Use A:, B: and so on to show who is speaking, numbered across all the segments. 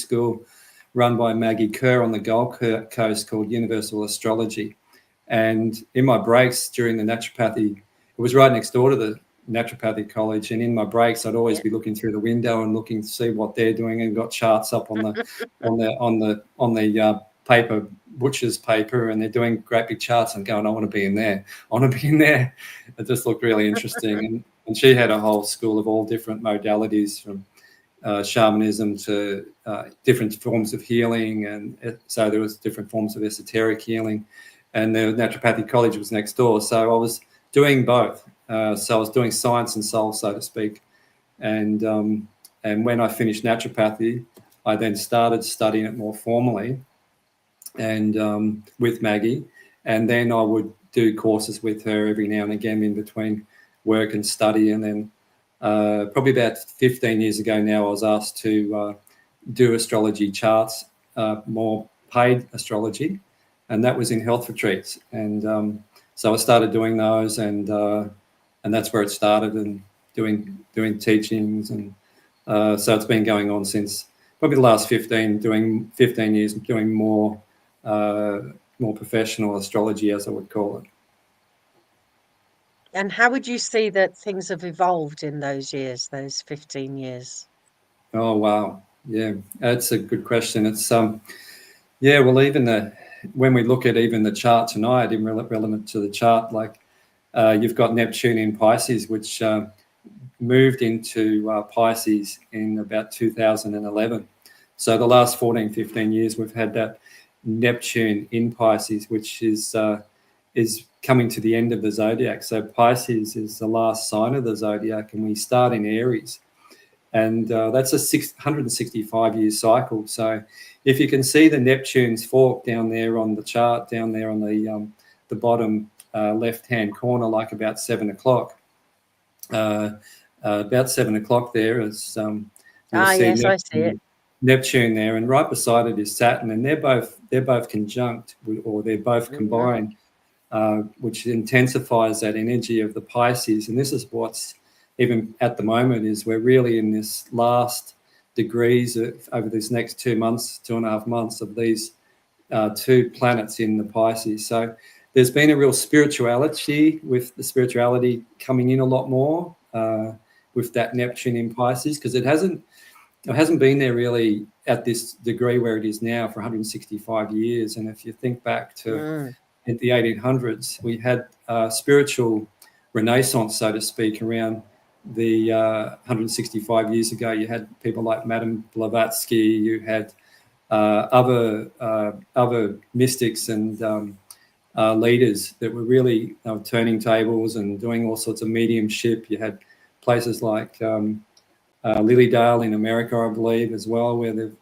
A: school run by Maggie Kerr on the Gold Coast called Universal Astrology. And in my breaks during the naturopathy, it was right next door to the Naturopathic College, and in my breaks I'd always be looking through the window and looking to see what they're doing, and got charts up on the paper, butcher's paper, and they're doing great big charts. I'm going, I want to be in there. I want to be in there. It just looked really interesting. And she had a whole school of all different modalities, from shamanism to different forms of healing, and so there was different forms of esoteric healing. And the Naturopathic College was next door, so I was doing both. So I was doing science and soul, so to speak. And when I finished naturopathy, I then started studying it more formally, and with Maggie. And then I would do courses with her every now and again in between work and study. And then probably about 15 years ago now, I was asked to do astrology charts, more paid astrology, and that was in health retreats. And so I started doing those, and that's where it started, and doing teachings. And so it's been going on since probably the last 15 years, doing more professional astrology, as I would call it.
B: And how would you see that things have evolved in those years, those 15 years?
A: Oh, wow. Yeah, that's a good question. It's yeah, well, even when we look at even the chart tonight, even relevant to the chart, like you've got Neptune in Pisces, which moved into Pisces in about 2011. So the last 14, 15 years, we've had that Neptune in Pisces, which is coming to the end of the zodiac. So Pisces is the last sign of the zodiac, and we start in Aries. And that's a 165-year cycle. So if you can see the Neptune's fork down there on the chart, down there on the bottom left-hand corner, like about 7 o'clock. About 7 o'clock there is
B: yes, I see it.
A: Neptune there, and right beside it is Saturn, and they're both conjunct, or they're both combined, which intensifies that energy of the Pisces. And this is what's even at the moment, is we're really in this last degrees over this next 2.5 months of these two planets in the Pisces. So there's been a real spirituality, with the spirituality coming in a lot more with that Neptune in Pisces, because it hasn't been there really at this degree where it is now for 165 years. And if you think back to at the 1800s, we had spiritual renaissance, so to speak, around the 165 years ago. You had people like Madame Blavatsky, you had other mystics and leaders that were really turning tables and doing all sorts of mediumship. You had places like Lilydale in America, I believe, as well, where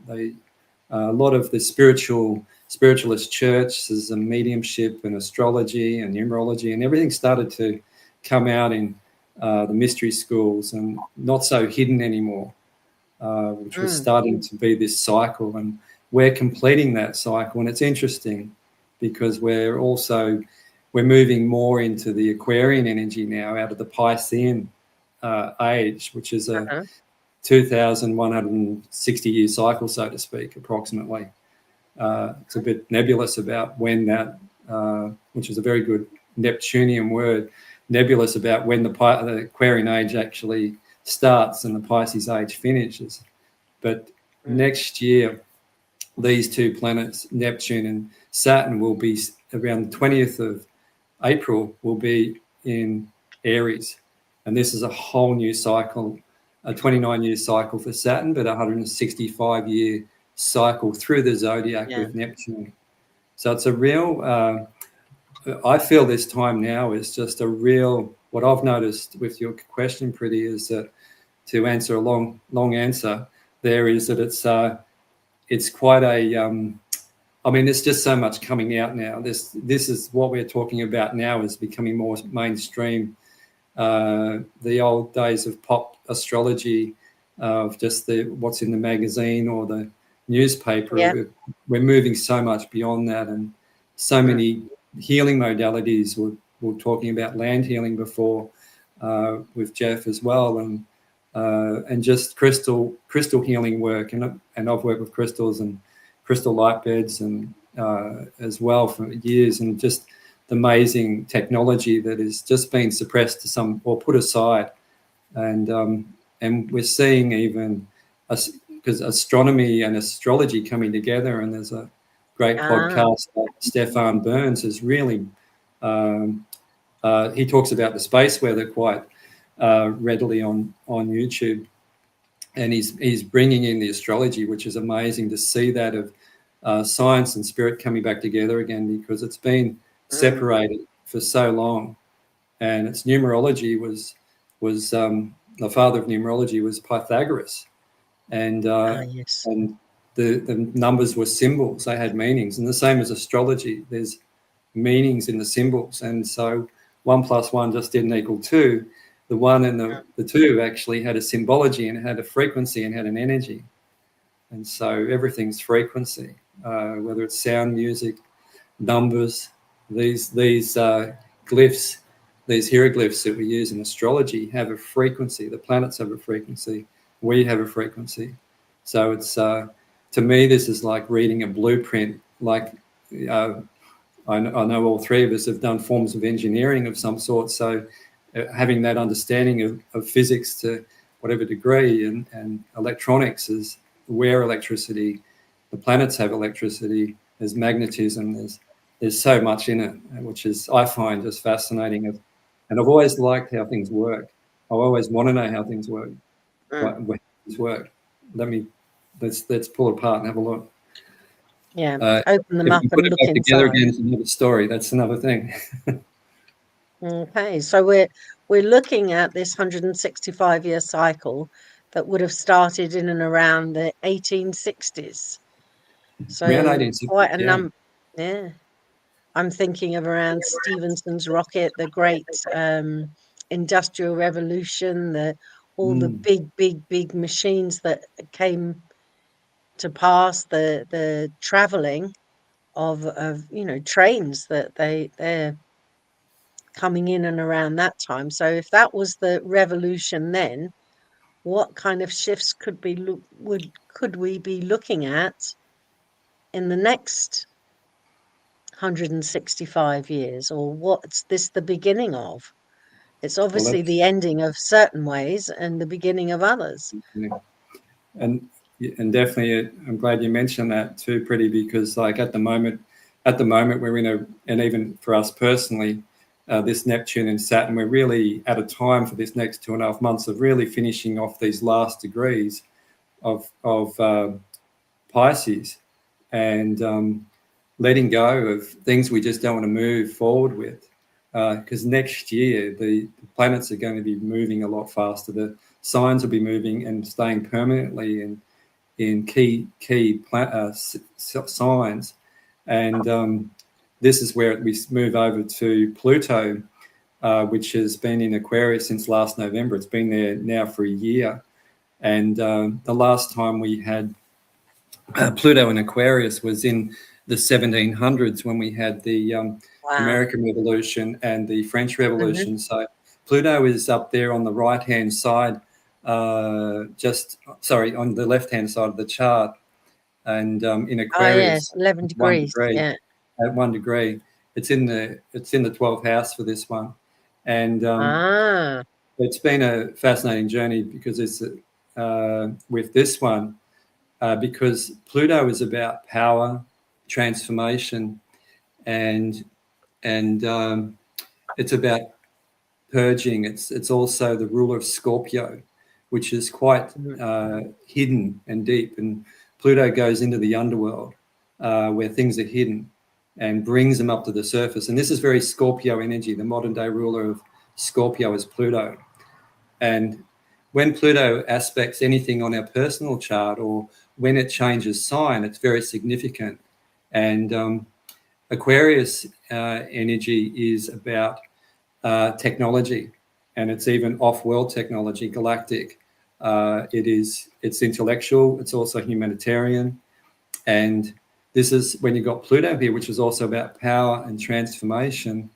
A: a lot of the spiritualist churches and mediumship and astrology and numerology and everything started to come out in the mystery schools, and not so hidden anymore, which was starting to be this cycle. And we're completing that cycle, and it's interesting because we're moving more into the Aquarian energy now, out of the Piscean age, which is a 2,160-year cycle, so to speak, approximately. It's a bit nebulous about when that, which is a very good Neptunian word, nebulous about when the Aquarian age actually starts and the Pisces age finishes. But next year, these two planets, Neptune and Saturn, will be around the 20th of April, will be in Aries. And this is a whole new cycle, a 29-year cycle for Saturn, but a 165-year cycle through the zodiac with Neptune. So it's a real... I feel this time now is just a real, what I've noticed with your question, Priti, is that, to answer a long answer there, is that it's quite a, I mean, there's just so much coming out now. This is what we're talking about now, is becoming more mainstream. The old days of pop astrology, of just what's in the magazine or the newspaper, we're moving so much beyond that, and so many healing modalities. We're talking about land healing before with Jeff as well, and and just crystal healing work. And I've worked with crystals and crystal light beds and as well for years, and just the amazing technology that is just been suppressed to some or put aside. And we're seeing even because astronomy and astrology coming together, and there's a great podcast by Stefan Burns is really he talks about the space weather quite readily on YouTube, and he's bringing in the astrology, which is amazing to see that of science and spirit coming back together again, because it's been separated for so long. And its numerology was the father of numerology was Pythagoras, and and the numbers were symbols. They had meanings, and the same as astrology. There's meanings in the symbols, and so 1 + 1 just didn't equal 2. The 1 and the 2 actually had a symbology and had a frequency and had an energy, and so everything's frequency, whether it's sound, music, numbers, these glyphs. These hieroglyphs that we use in astrology have a frequency. The planets have a frequency. We have a frequency. So it's to me, this is like reading a blueprint. Like I know all three of us have done forms of engineering of some sort. So having that understanding of physics to whatever degree, and electronics is where electricity, the planets have electricity. There's magnetism. There's so much in it, which is I find just fascinating. And I've always liked how things work. I always want to know how things work. When things work. Let's pull it apart and have a look.
B: Yeah, open them up and
A: put it
B: look
A: back together
B: inside.
A: again is another story. That's another thing.
B: Okay, so we're looking at this 165-year cycle that would have started in and around the 1860s. So
A: Around 1860,
B: quite a number. Yeah. I'm thinking of around Stephenson's rocket, the great industrial revolution, all the big machines that came to pass, the traveling of trains that they're coming in and around that time. So if that was the revolution then, what kind of shifts could we be looking at in the next 165 years, or what's this the beginning of? It's obviously the ending of certain ways and the beginning of others.
A: And definitely, I'm glad you mentioned that too, Priti, because like at the moment we're in and even for us personally, this Neptune and Saturn, we're really at a time for this next 2.5 months of really finishing off these last degrees of Pisces, and letting go of things we just don't want to move forward with, because next year the planets are going to be moving a lot faster. The signs will be moving and staying permanently in key signs, and this is where we move over to Pluto, which has been in Aquarius since last November. It's been there now for a year, and the last time we had Pluto in Aquarius was in the 1700s when we had the American Revolution and the French Revolution. So Pluto is up there on the right-hand side, on the left-hand side of the chart, and in Aquarius,
B: 11 degrees.
A: 1 degree, at 1 degree, it's in the 12th house for this one, and it's been a fascinating journey because it's with this one. Because Pluto is about power, transformation, and it's about purging. It's also the ruler of Scorpio, which is quite hidden and deep. And Pluto goes into the underworld where things are hidden and brings them up to the surface. And this is very Scorpio energy. The modern day ruler of Scorpio is Pluto. And when Pluto aspects anything on our personal chart, or when it changes sign, it's very significant. And Aquarius energy is about technology, and it's even off-world technology, galactic. It's intellectual. It's also humanitarian. And this is when you've got Pluto here, which is also about power and transformation.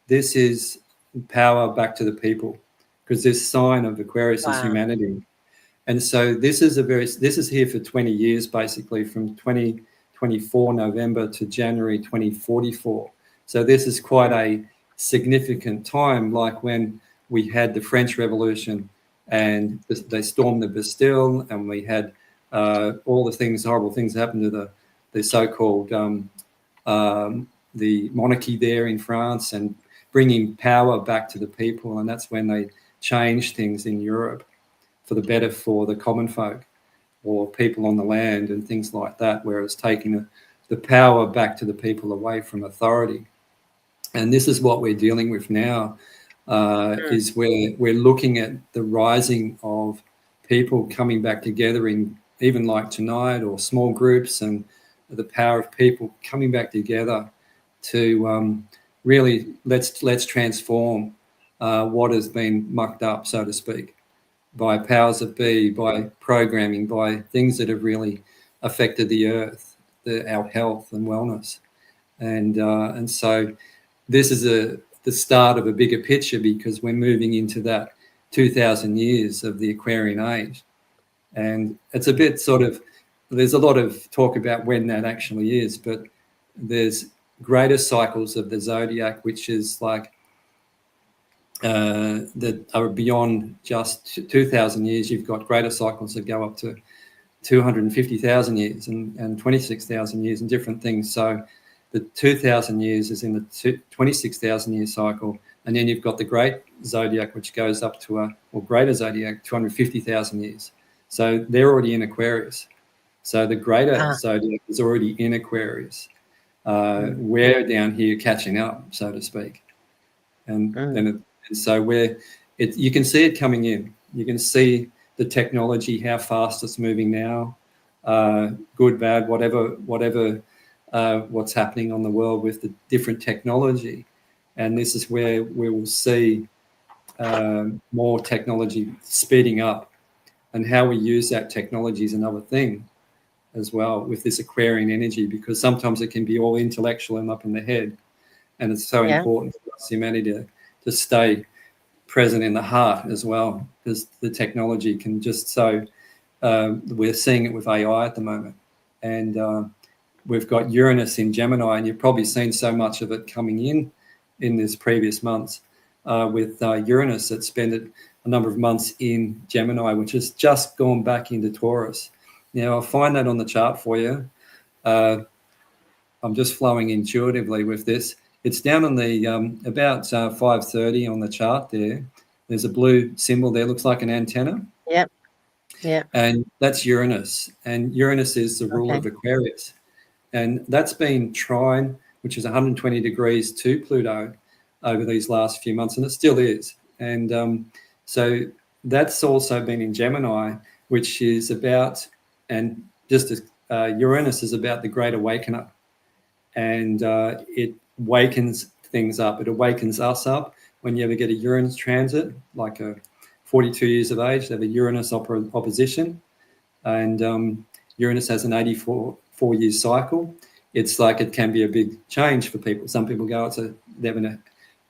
A: This is power back to the people. because this sign of Aquarius is humanity. And so this is here for 20 years, basically, from 2024 November to January 2044. So this is quite a significant time, like when we had the French Revolution and they stormed the Bastille, and we had all the horrible things happened to the so-called the monarchy there in France, and bringing power back to the people. And that's when they changed things in Europe for the better for the common folk or people on the land and things like that, where it's taking the power back to the people away from authority. And this is what we're dealing with now, is where we're looking at the rising of people coming back together in even like tonight, or small groups, and the power of people coming back together to really let's transform what has been mucked up, so to speak, by powers that be, by programming, by things that have really affected the earth, our health and wellness. And so this is the start of a bigger picture, because we're moving into that 2,000 years of the Aquarian age. And it's a bit there's a lot of talk about when that actually is, but there's greater cycles of the zodiac, which is like that are beyond just 2,000 years. You've got greater cycles that go up to 250,000 years and 26,000 years and different things. So the 2,000 years is in the 26,000 year cycle. And then you've got the great zodiac, which goes up to or greater zodiac, 250,000 years. So they're already in Aquarius. So the greater zodiac is already in Aquarius. We're down here catching up, so to speak. And so you can see it coming in. You can see the technology, how fast it's moving now, good, bad, whatever what's happening on the world with the different technology. And this is where we will see more technology speeding up, and how we use that technology is another thing as well with this Aquarian energy, because sometimes it can be all intellectual and up in the head. And it's so important for us, humanity, to stay present in the heart as well, because the technology can just we're seeing it with AI at the moment. And we've got Uranus in Gemini, and you've probably seen so much of it coming in this previous months with Uranus that spent a number of months in Gemini, which has just gone back into Taurus. Now, I'll find that on the chart for you. I'm just flowing intuitively with this. It's down on the about 5:30 on the chart there. There's a blue symbol there, looks like an antenna.
B: Yep. Yeah.
A: And that's Uranus. And Uranus is the ruler of Aquarius. And that's been trine, which is 120 degrees to Pluto over these last few months, and it still is. And so that's also been in Gemini, which is about, and just as Uranus is about the great awakener. And it wakens things up. It awakens us up. When you ever get a Uranus transit, like a 42 years of age, they have a Uranus opposition. And Uranus has an 84-year cycle. It's like it can be a big change for people. Some people go, they're having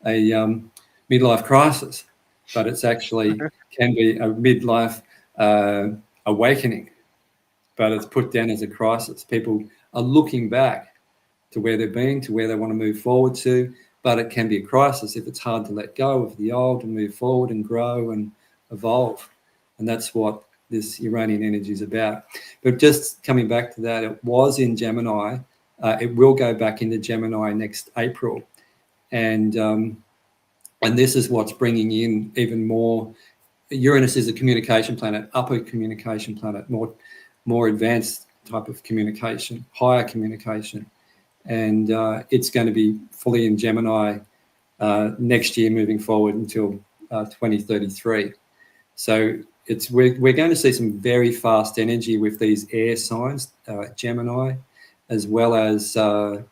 A: a midlife crisis, but it's actually can be a midlife awakening, but it's put down as a crisis. People are looking back to where they've been, to where they want to move forward to, but it can be a crisis if it's hard to let go of the old and move forward and grow and evolve. And that's what this Uranian energy is about. But just coming back to that, it was in Gemini. It will go back into Gemini next April. And this is what's bringing in even more. Uranus is a communication planet, upper communication planet, more advanced type of communication, higher communication. And it's going to be fully in Gemini next year, moving forward until 2033. So we're going to see some very fast energy with these air signs, Gemini, as well as the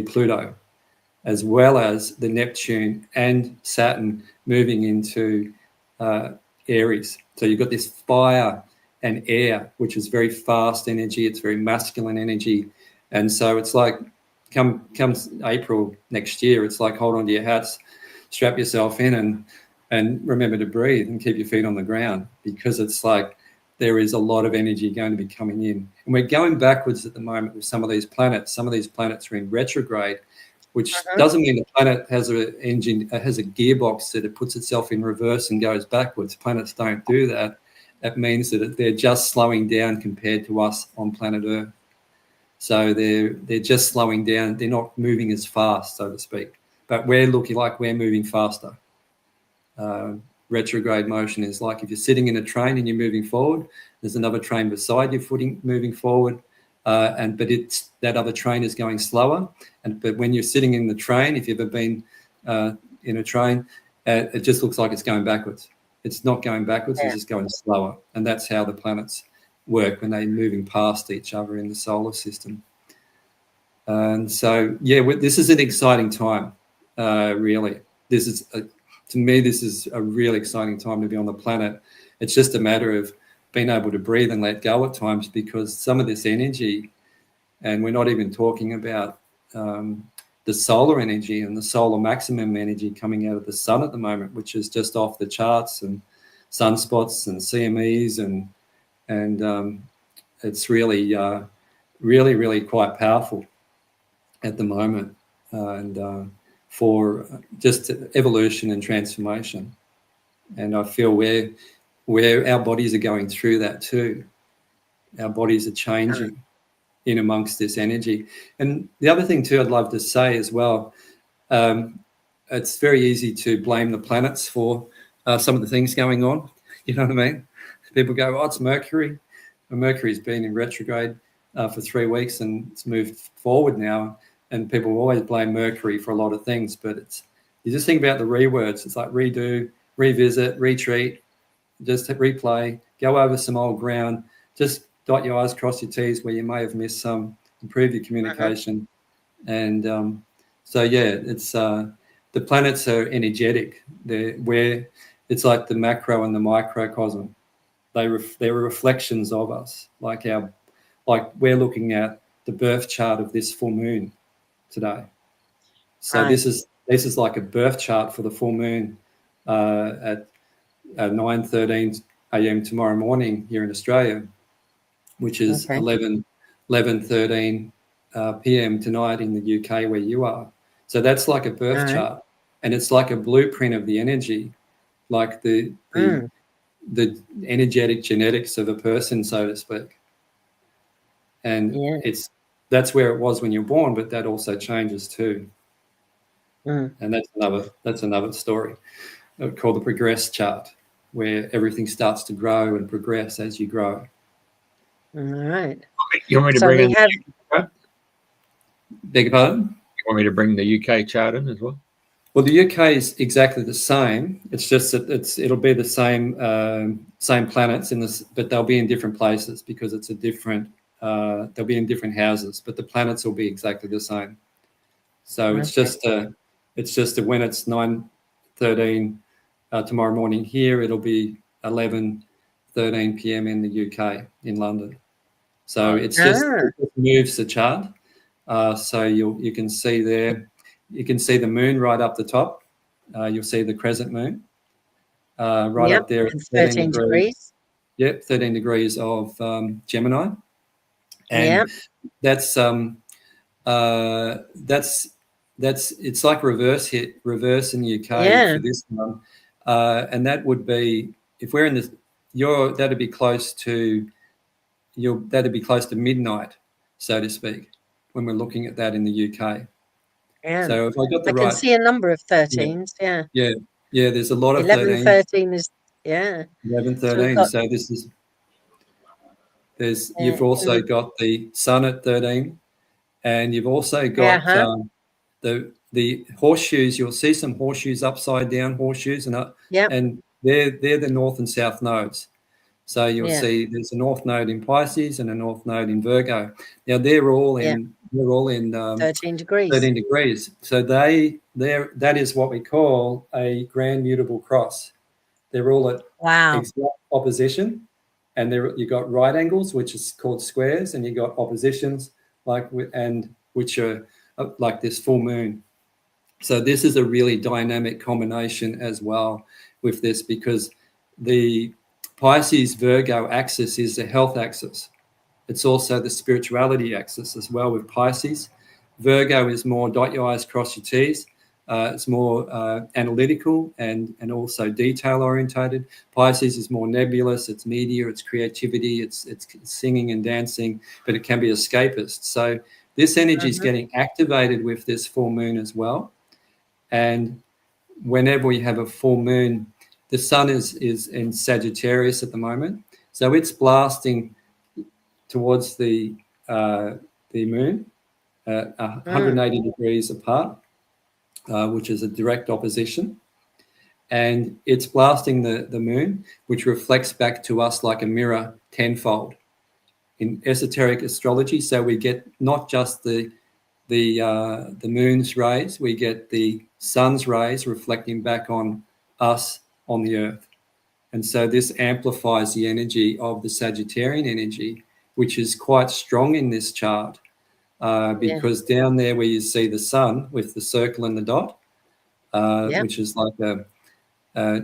A: Pluto, as well as the Neptune and Saturn moving into Aries. So you've got this fire and air, which is very fast energy. It's very masculine energy. And so it's like comes April next year, it's like hold on to your hats. strap yourself in and remember to breathe and keep your feet on the ground, because it's like there is a lot of energy going to be coming in. And we're going backwards at the moment with some of these planets. Some of these planets are in retrograde, which doesn't mean the planet has a engine, has a gearbox that it puts itself in reverse and goes backwards. Planets don't do that. That means that they're just slowing down compared to us on planet Earth. So they're just slowing down. They're not moving as fast, so to speak. But we're looking like we're moving faster. Retrograde motion is like if you're sitting in a train and you're moving forward, there's another train beside your footing moving forward, but it's that other train is going slower. But when you're sitting in the train, if you've ever been in a train, it just looks like it's going backwards. It's not going backwards, it's just going slower. And that's how the planets work when they're moving past each other in the solar system. And so, this is an exciting time, really. This is, to me, this is a really exciting time to be on the planet. It's just a matter of being able to breathe and let go at times, because some of this energy, and we're not even talking about the solar energy and the solar maximum energy coming out of the sun at the moment, which is just off the charts, and sunspots and CMEs, and it's really, really quite powerful at the moment, and for just evolution and transformation. And I feel where our bodies are going through that too. Our bodies are changing in amongst this energy. And the other thing too I'd love to say as well, it's very easy to blame the planets for some of the things going on. You know what I mean? People go, oh, it's Mercury. And Mercury's been in retrograde for 3 weeks and it's moved forward now. And people always blame Mercury for a lot of things, but you just think about the rewords. It's like redo, revisit, retreat, just replay, go over some old ground, just dot your I's, cross your T's where you may have missed some, improve your communication. And it's the planets are energetic. It's like the macro and the microcosm. They're reflections of us, like we're looking at the birth chart of this full moon today. So this is like a birth chart for the full moon at 9:13 a.m. tomorrow morning here in Australia, which is 11:13 p.m. tonight in the UK where you are. So that's like a birth chart, and it's like a blueprint of the energy, like the energetic genetics of a person, so to speak. And that's where it was when you're born, but that also changes too. And that's another story called the progress chart, where everything starts to grow and progress as you grow.
B: All right.
C: You want me to bring in the UK chart?
A: Beg your pardon?
C: You want me to bring the UK chart in as well?
A: Well, the UK is exactly the same. It's just that it'll be the same planets but they'll be in different places because it's a different. They'll be in different houses, but the planets will be exactly the same. So it's just when it's 9:13 tomorrow morning here, it'll be 11:13 p.m. in the UK in London. So it moves the chart. So you can see there. You can see the moon right up the top. You'll see the crescent moon right up there at 13 degrees. Yep, 13 degrees of Gemini. And that's it's like reverse in the UK for this one. And that would be, if we're in this, that'd be close to midnight, so to speak, when we're looking at that in the UK.
B: Yeah.
A: So if I got
B: I can see a number of 13s.
A: Yeah. There's a lot of
B: 11, 13 is
A: 11:13. So this is you've also got the sun at 13, and you've also got the horseshoes. You'll see some horseshoes, upside down horseshoes, and they're the north and south nodes. So you'll see there's a north node in Pisces and a north node in Virgo. Now they're all in
B: 13 degrees.
A: 13 degrees. So that is what we call a grand mutable cross. They're all at exact opposition, and you got right angles, which is called squares, and you got oppositions which are like this full moon. So this is a really dynamic combination as well with this, because the Pisces Virgo axis is the health axis. It's also the spirituality axis as well with Pisces. Virgo is more dot your I's, cross your T's. It's more analytical and also detail orientated. Pisces is more nebulous. It's media, it's creativity, it's singing and dancing, but it can be escapist. So this energy is getting activated with this full moon as well. And whenever we have a full moon, the sun is in Sagittarius at the moment. So it's blasting towards the moon, 180 degrees apart, which is a direct opposition. And it's blasting the moon, which reflects back to us like a mirror tenfold in esoteric astrology. So we get not just the moon's rays, we get the sun's rays reflecting back on us on the earth. And so this amplifies the energy of the Sagittarian energy, which is quite strong in this chart, because down there where you see the sun with the circle and the dot, which is like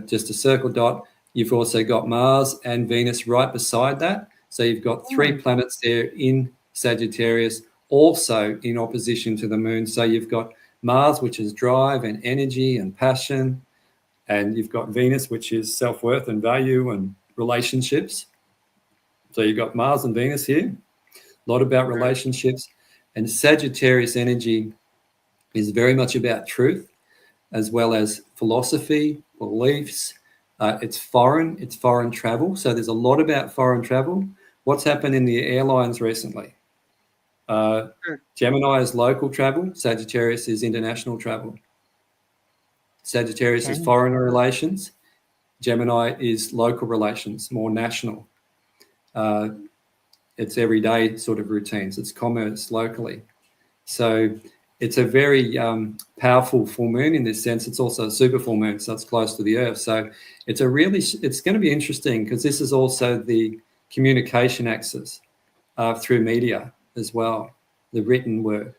A: just a circle dot, you've also got Mars and Venus right beside that. So you've got three planets there in Sagittarius, also in opposition to the moon. So you've got Mars, which is drive and energy and passion, and you've got Venus, which is self-worth and value and relationships. So you've got Mars and Venus here, a lot about relationships. And Sagittarius energy is very much about truth, as well as philosophy, beliefs. It's foreign travel. So there's a lot about foreign travel. What's happened in the airlines recently? Gemini is local travel. Sagittarius is international travel. Sagittarius is foreign relations. Gemini is local relations, more national. It's everyday sort of routines. It's commerce locally. So it's a very powerful full moon in this sense. It's also a super full moon, so it's close to the earth. So it's going to be interesting, because this is also the communication axis through media as well, the written word,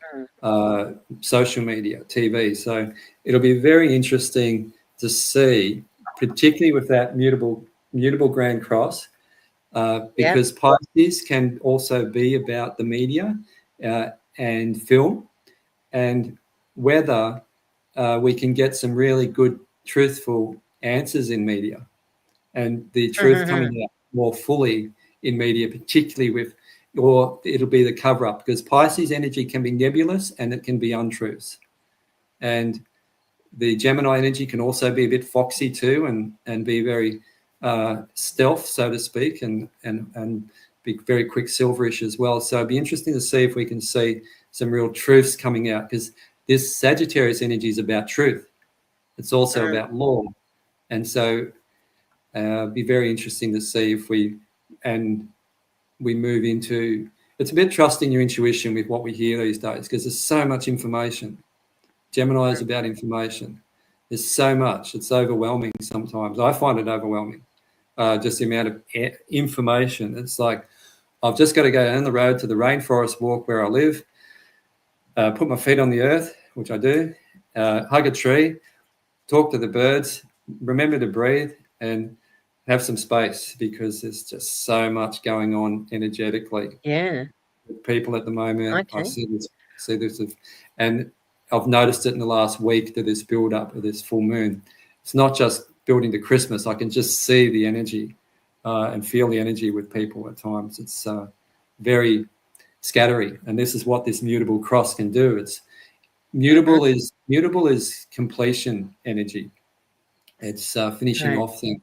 A: social media, TV. So it'll be very interesting to see, particularly with that mutable grand cross, because Pisces can also be about the media and film, and whether we can get some really good, truthful answers in media, and the truth coming out more fully in media, particularly with, or it'll be the cover-up, because Pisces energy can be nebulous and it can be untruths. And the Gemini energy can also be a bit foxy too, and be very stealth, so to speak, and be very quicksilverish as well. So it'd be interesting to see if we can see some real truths coming out, because this Sagittarius energy is about truth. It's also about law. And so it'd be very interesting to see if we move into, it's a bit trusting your intuition with what we hear these days, because there's so much information. Gemini is about information. There's so much. It's overwhelming sometimes. I find it overwhelming, just the amount of information. It's like, I've just got to go down the road to the rainforest walk where I live, put my feet on the earth, which I do, hug a tree, talk to the birds, remember to breathe, and have some space, because there's just so much going on energetically. With people at the moment. I see this, and I've noticed it in the last week, to this build up of this full moon. It's not just building to Christmas. I can just see the energy and feel the energy with people at times. It's very scattery, and this is what this mutable cross can do. It's mutable is completion energy. It's finishing off things,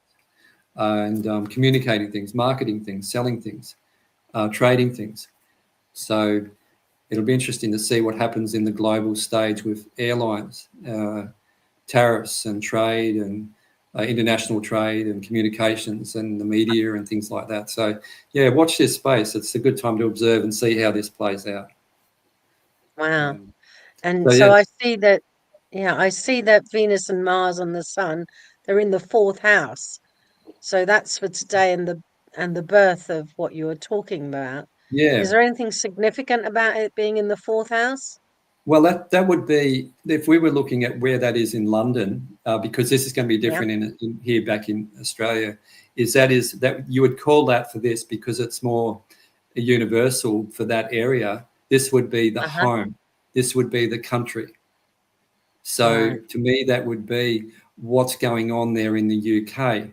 A: and communicating things, marketing things, selling things, trading things. So it'll be interesting to see what happens in the global stage with airlines, tariffs and trade, and international trade and communications and the media and things like that. So, yeah, watch this space. It's a good time to observe and see how this plays out.
B: Wow. And so I see that, I see that Venus and Mars and the Sun, they're in the 4th house. So that's for today, and the birth of what you were talking about.
A: Yeah.
B: Is there anything significant about it being in the 4th house?
A: Well, that would be, if we were looking at where that is in London, because this is going to be different in here back in Australia, is that you would call that for this because it's more universal for that area. This would be the home. This would be the country. So to me, that would be what's going on there in the UK,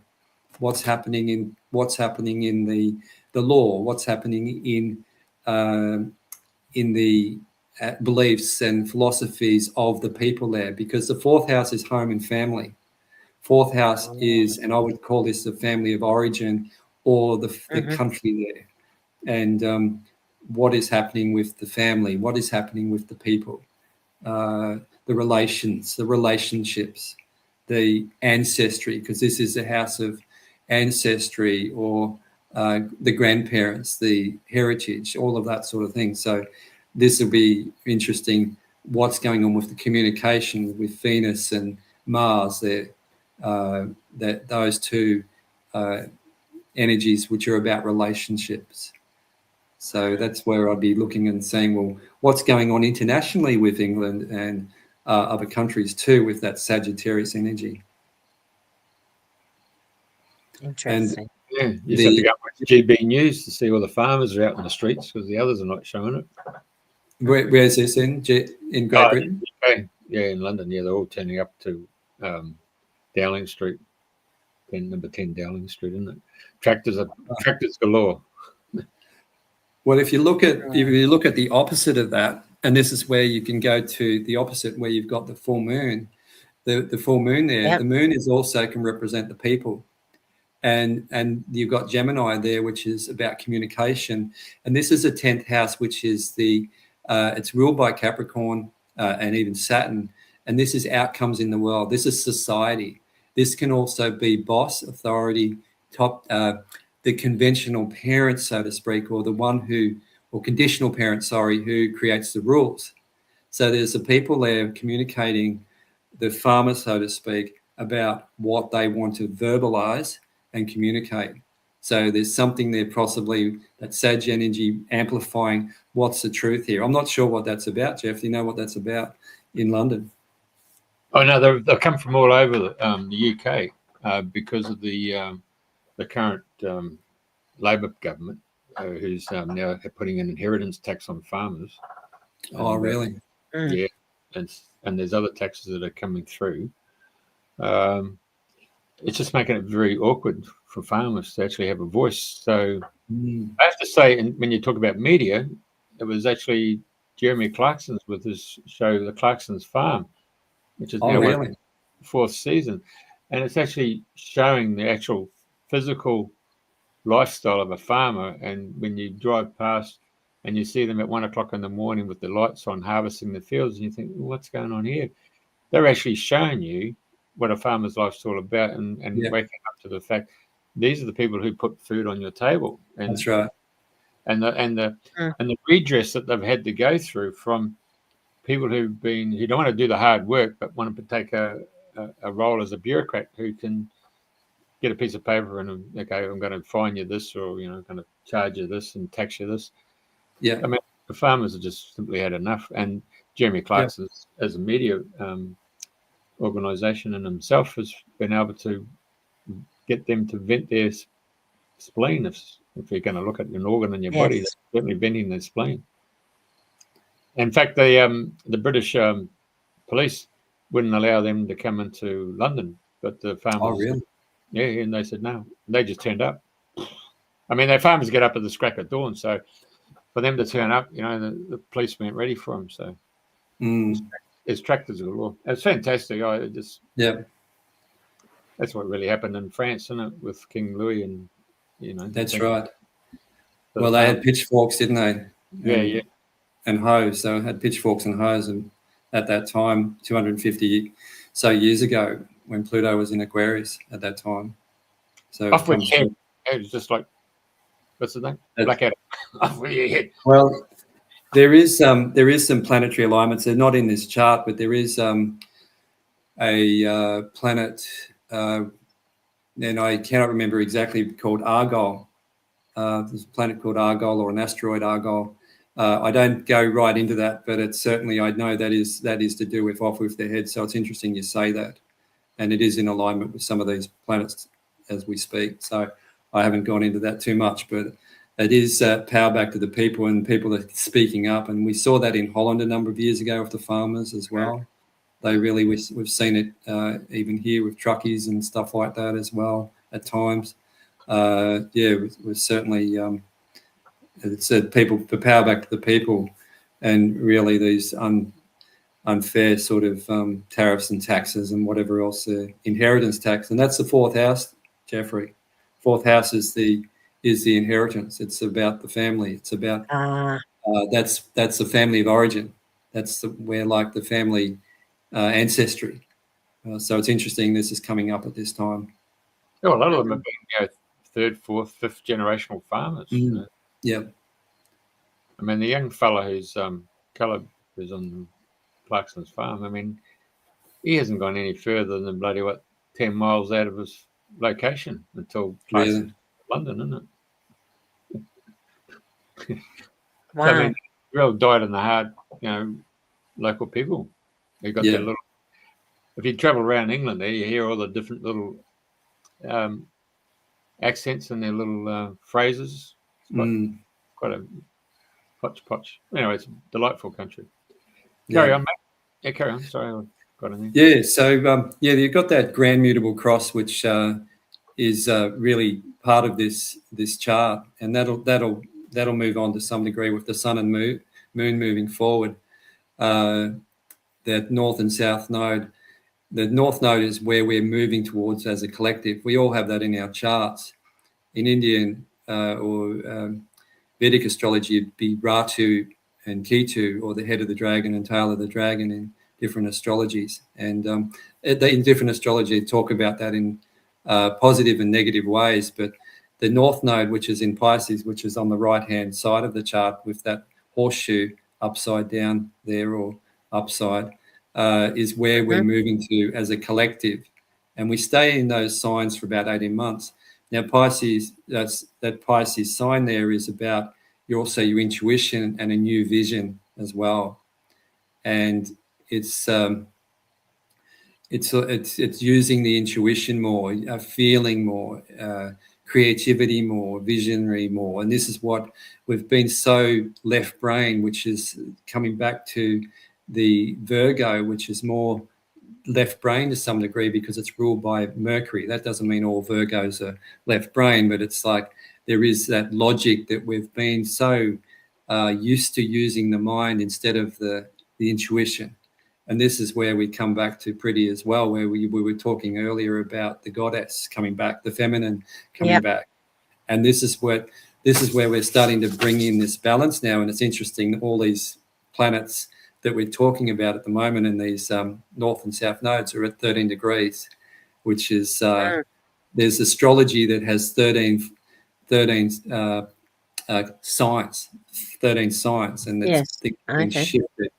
A: what's happening in the law, what's happening in the beliefs and philosophies of the people there, because the fourth house is home and family. Fourth house is, and I would call this the family of origin or the country there. And what is happening with the family? What is happening with the people? The relations, the relationships, the ancestry, because this is the house of ancestry, or the grandparents, the heritage, all of that sort of thing. So this will be interesting, what's going on with the communication with Venus and Mars there, that those two energies which are about relationships. So that's where I'd be looking and saying, well, what's going on internationally with England and other countries too with that Sagittarius energy.
B: Interesting.
C: And you just have to go watch GB News to see all the farmers are out in the streets because the others are not showing it.
A: Where's this in Great Britain?
C: Okay. Yeah, in London. Yeah, they're all turning up to Dowling Street, number 10 Dowling Street, isn't it? Tractors galore.
A: Well, if you look at the opposite of that, and this is where you can go to the opposite, where you've got the full moon, the full moon there. Yep. The moon is also can represent the people, and you've got Gemini there, which is about communication, and this is a 10th house, which is it's ruled by Capricorn and even Saturn, and this is outcomes in the world. This is society. This can also be boss, authority, top. The conventional parent, so to speak, or conditional parent, who creates the rules. So there's the people there communicating, the farmer, so to speak, about what they want to verbalize and communicate. So there's something there, possibly that Sag energy amplifying what's the truth here. I'm not sure what that's about, Jeff. Do you know what that's about in London?
C: Oh, no, they've come from all over the UK because of the current Labor government, who's now putting an inheritance tax on farmers.
A: Oh, really?
C: Yeah, and there's other taxes that are coming through. It's just making it very awkward for farmers to actually have a voice. So I have to say, and when you talk about media, it was actually Jeremy Clarkson's with his show, The Clarkson's Farm, which is now
A: really?
C: Fourth season, and it's actually showing the actual physical lifestyle of a farmer. And when you drive past and you see them at 1 o'clock in the morning with the lights on harvesting the fields, and you think, well, what's going on here? They're actually showing you what a farmer's life's all about, and waking up to the fact these are the people who put food on your table. And
A: that's right.
C: And the redress that they've had to go through from people who don't want to do the hard work but want to take a role as a bureaucrat who can get a piece of paper and, okay, I'm going to fine you this, or, I'm going to charge you this and tax you this.
A: Yeah.
C: I mean, the farmers have just simply had enough. And Jeremy Clarkson, as a media organisation and himself, has been able to get them to vent their spleen. If you're going to look at an organ in your body, they're certainly venting their spleen. In fact, the British police wouldn't allow them to come into London, but the farmers...
A: Oh, really?
C: Yeah, and they said no. They just turned up. I mean, their farmers get up at the crack of dawn, so for them to turn up, the police weren't ready for them. So it's tractors galore. It's fantastic. That's what really happened in France, isn't it, with King Louis and
A: That's right. Well, they had pitchforks, didn't they?
C: Yeah.
A: And hoes. So had pitchforks and hoes, and at that time, 250 so years ago, when Pluto was in Aquarius at that time. So
C: off with your head. It was just like, what's the name? Blackadder. Off with your head.
A: Well, there is some planetary alignments. They're not in this chart, but there is a planet, and I cannot remember exactly, called Argol. There's a planet called Argol, or an asteroid Argol, I don't go right into that, but it's certainly, I know that is to do with off with their head. So it's interesting you say that, and it is in alignment with some of these planets as we speak. So I haven't gone into that too much, but it is power back to the people, and people are speaking up. And we saw that in Holland a number of years ago with the farmers as well. They really, we've seen it even here with truckies and stuff like that as well at times. We're certainly, it said people, the power back to the people, and really these unfair sort of tariffs and taxes and whatever else, inheritance tax. And that's the fourth house, Jeffrey. Fourth house is the inheritance. It's about the family. It's about that's the family of origin. That's where like the family ancestry. So it's interesting. This is coming up at this time.
C: Oh, a lot of them have been third, fourth, fifth generational farmers.
A: Yeah.
C: I mean, the young fella who's coloured, who's on Clarkson's farm. I mean, he hasn't gone any further than bloody 10 miles out of his location until Clarkson, London, isn't it?
B: Wow.
C: So, I mean, real died in the hard, local people. They got their little. If you travel around England, there you hear all the different little accents and their little phrases. It's quite a potch. Anyway, it's a delightful country. Carry on, mate. Yeah, carry on. Sorry, I got in there.
A: Yeah, so you've got that grand mutable cross, which is really part of this chart, and that'll move on to some degree with the sun and moon moving forward. That north and south node. The north node is where we're moving towards as a collective. We all have that in our charts. In Indian or Vedic astrology, it'd be Ratu and Ketu, or the head of the dragon and tail of the dragon in different astrologies. And in different astrology, talk about that in positive and negative ways. But the north node, which is in Pisces, which is on the right-hand side of the chart with that horseshoe upside down there or upside, is where we're moving to as a collective. And we stay in those signs for about 18 months. Now, Pisces, that Pisces sign there is about your intuition and a new vision as well. And it's using the intuition more, feeling more, creativity more, visionary more. And this is what we've been so left brain, which is coming back to the Virgo, which is more left brain to some degree because it's ruled by Mercury. That doesn't mean all Virgos are left brain, but it's like there is that logic that we've been so used to using the mind instead of the intuition. And this is where we come back to Priti as well, where we were talking earlier about the goddess coming back, the feminine coming back. And this is where we're starting to bring in this balance now. And it's interesting, all these planets that we're talking about at the moment in these north and south nodes are at 13 degrees, which is there's astrology that has 13 signs, and it's been shifted.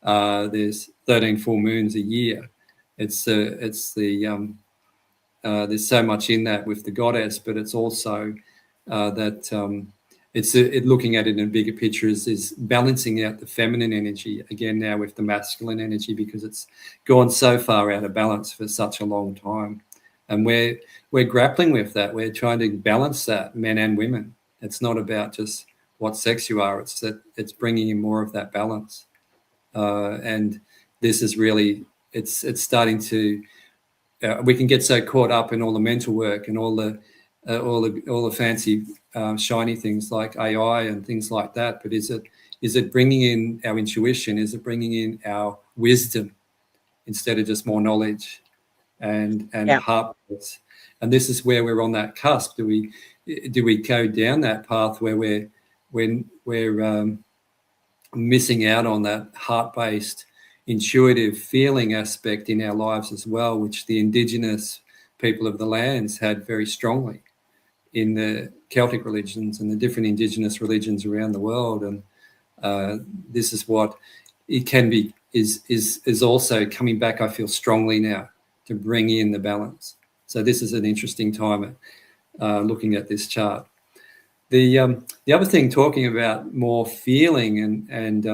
A: There's 13 full moons a year. It's the there's so much in that with the goddess, but it's also that it's looking at it in a bigger picture is balancing out the feminine energy again now with the masculine energy, because it's gone so far out of balance for such a long time, and we're grappling with that. We're trying to balance that, men and women. It's not about just what sex you are. It's that it's bringing in more of that balance, and this is really it's starting to. We can get so caught up in all the mental work and all the fancy shiny things like AI and things like that. But is it bringing in our intuition? Is it bringing in our wisdom instead of just more knowledge and heartbeats? And this is where we're on that cusp. Do we go down that path where we're missing out on that heart-based intuitive feeling aspect in our lives as well, which the indigenous people of the lands had very strongly in the Celtic religions and the different indigenous religions around the world. And this is what it can be, is also coming back, I feel strongly now, to bring in the balance. So this is an interesting time looking at this chart. The other thing, talking about more feeling and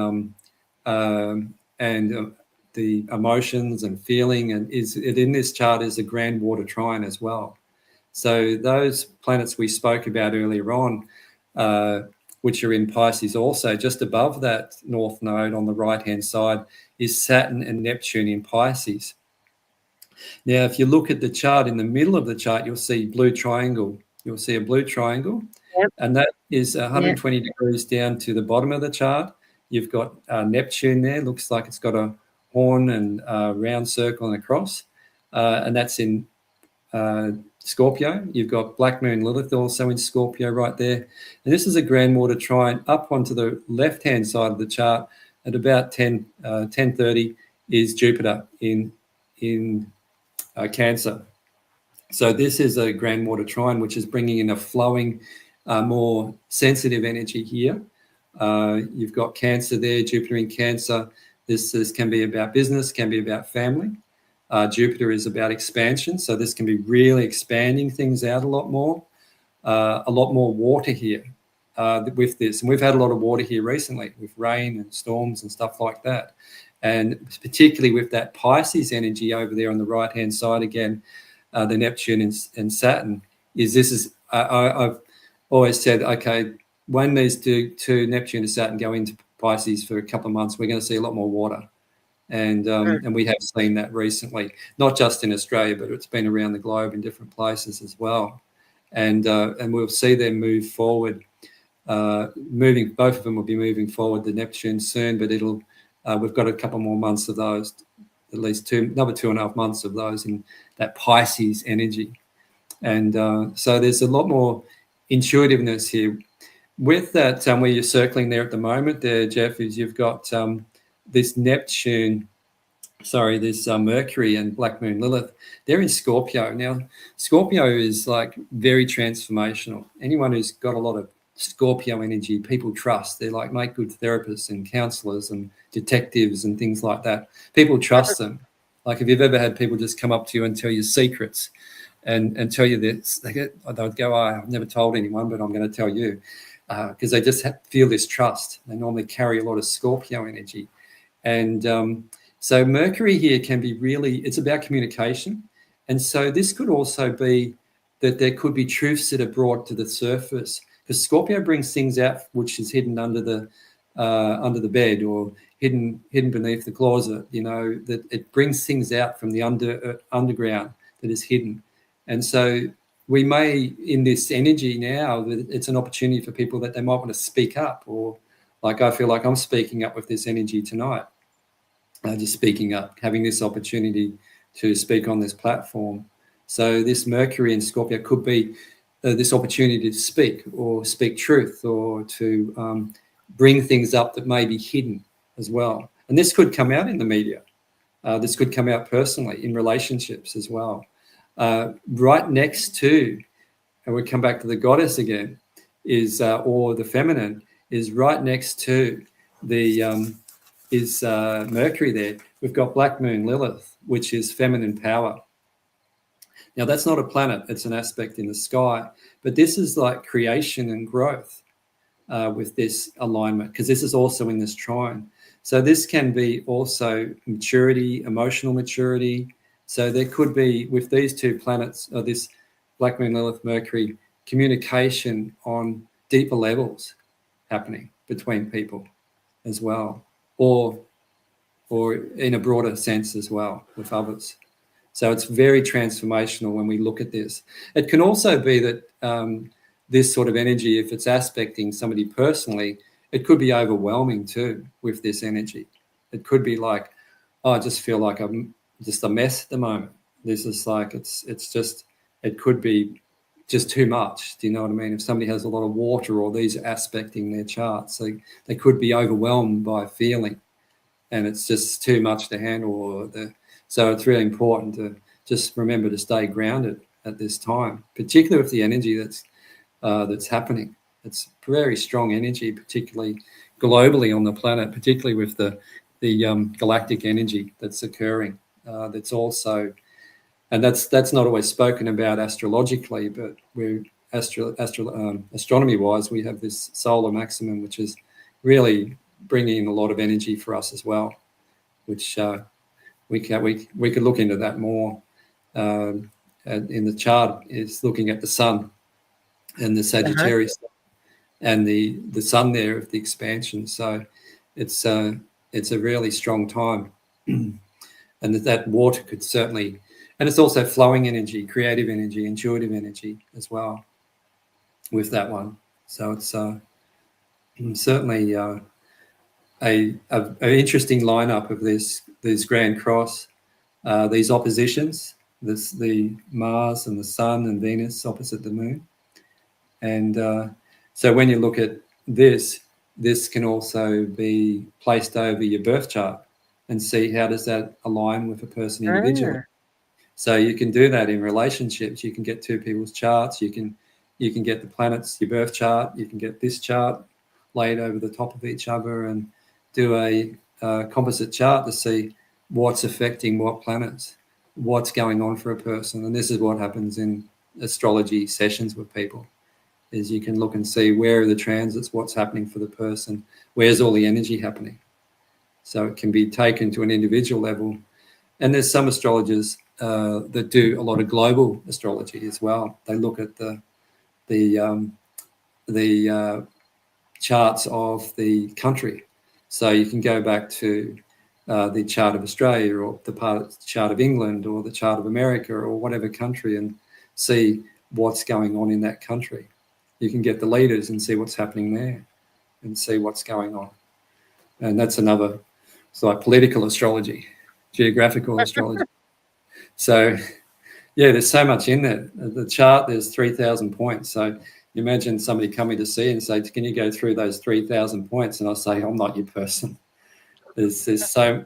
A: the emotions and feeling, and is it in this chart is a grand water trine as well. So those planets we spoke about earlier on, which are in Pisces also, just above that north node on the right-hand side is Saturn and Neptune in Pisces. Now, if you look at the chart, in the middle of the chart, you'll see blue triangle. You'll see a blue triangle, and that is 120 degrees down to the bottom of the chart. You've got Neptune there. Looks like it's got a horn and a round circle and a cross, and that's in Scorpio. You've got Black Moon Lilith also in Scorpio right there. And this is a grand water trine up onto the left-hand side of the chart at about 10:30 is Jupiter in Cancer. So this is a grand water trine, which is bringing in a flowing, more sensitive energy here. You've got Cancer there, Jupiter in Cancer. This can be about business, can be about family. Jupiter is about expansion, so this can be really expanding things out a lot more water here with this. And we've had a lot of water here recently with rain and storms and stuff like that. And particularly with that Pisces energy over there on the right-hand side again, the Neptune and Saturn, I've always said, okay, when these two Neptune and Saturn go into Pisces for a couple of months, we're going to see a lot more water. And we have seen that recently, not just in Australia, but it's been around the globe in different places as well. And we'll see them move forward. Both of them will be moving forward, the Neptune soon, but we've got a couple more months of those, at least another 2.5 months of those in that Pisces energy. And so there's a lot more intuitiveness here. With that, where you're circling there at the moment there, Jeff, is you've got this Neptune, this Mercury and Black Moon Lilith. They're in Scorpio. Now, Scorpio is like very transformational. Anyone who's got a lot of Scorpio energy, people trust. They're like make good therapists and counselors and detectives and things like that. People trust them. Like if you've ever had people just come up to you and tell you secrets and tell you this, they'll go, I've never told anyone, but I'm going to tell you, because they just feel this trust. They normally carry a lot of Scorpio energy. And so Mercury here can be it's about communication. And so this could also be that there could be truths that are brought to the surface, because Scorpio brings things out which is hidden under the bed or hidden beneath the closet, that it brings things out from the underground that is hidden. And so we may, in this energy now, it's an opportunity for people that they might want to speak up, or like I feel like I'm speaking up with this energy tonight, just speaking up, having this opportunity to speak on this platform. So this Mercury in Scorpio could be this opportunity to speak or speak truth, or to bring things up that may be hidden as well. And this could come out in the media. This could come out personally in relationships as well. Right next to, and we come back to the goddess again, or the feminine, is right next to the Mercury there. We've got Black Moon Lilith, which is feminine power. Now, that's not a planet, it's an aspect in the sky, but this is like creation and growth with this alignment, because this is also in this trine. So this can be also maturity, emotional maturity. So there could be, with these two planets, or this Black Moon Lilith Mercury, communication on deeper levels happening between people as well, or in a broader sense as well with others. So it's very transformational when we look at this. It can also be that this sort of energy, if it's aspecting somebody personally, it could be overwhelming too with this energy. It could be like, I just feel like I'm just a mess at the moment. This is like, it could be just too much. Do you know what I mean? If somebody has a lot of water, or these are aspecting their charts, they could be overwhelmed by feeling, and it's just too much to handle. So it's really important to just remember to stay grounded at this time, particularly with the energy that's happening. It's very strong energy, particularly globally on the planet, particularly with the galactic energy that's occurring. That's also, and that's not always spoken about astrologically, but astronomy-wise, we have this solar maximum, which is really bringing in a lot of energy for us as well, which we could look into that more. In the chart, is looking at the sun and the Sagittarius and the sun there of the expansion. So it's a really strong time, and that water could certainly, and it's also flowing energy, creative energy, intuitive energy as well with that one. So it's certainly a interesting lineup of these Grand Cross, these oppositions, the Mars and the Sun and Venus opposite the Moon. And so when you look at this can also be placed over your birth chart and see how does that align with a person individually. So you can do that in relationships. You can get two people's charts. You can get the planets, your birth chart. You can get this chart laid over the top of each other and do a composite chart to see what's affecting what planets, what's going on for a person. And this is what happens in astrology sessions with people, is you can look and see where are the transits, what's happening for the person, where's all the energy happening. So it can be taken to an individual level. And there's some astrologers that do a lot of global astrology as well. They look at the charts of the country. So you can go back to the chart of Australia or the chart of England or the chart of America or whatever country and see what's going on in that country. You can get the leaders and see what's happening there and see what's going on. And that's another, it's like political astrology, geographical astrology. So, yeah, there's so much in there. The chart, there's 3,000 points. So you imagine somebody coming to see and say, can you go through those 3,000 points? And I'll say, I'm not your person. There's so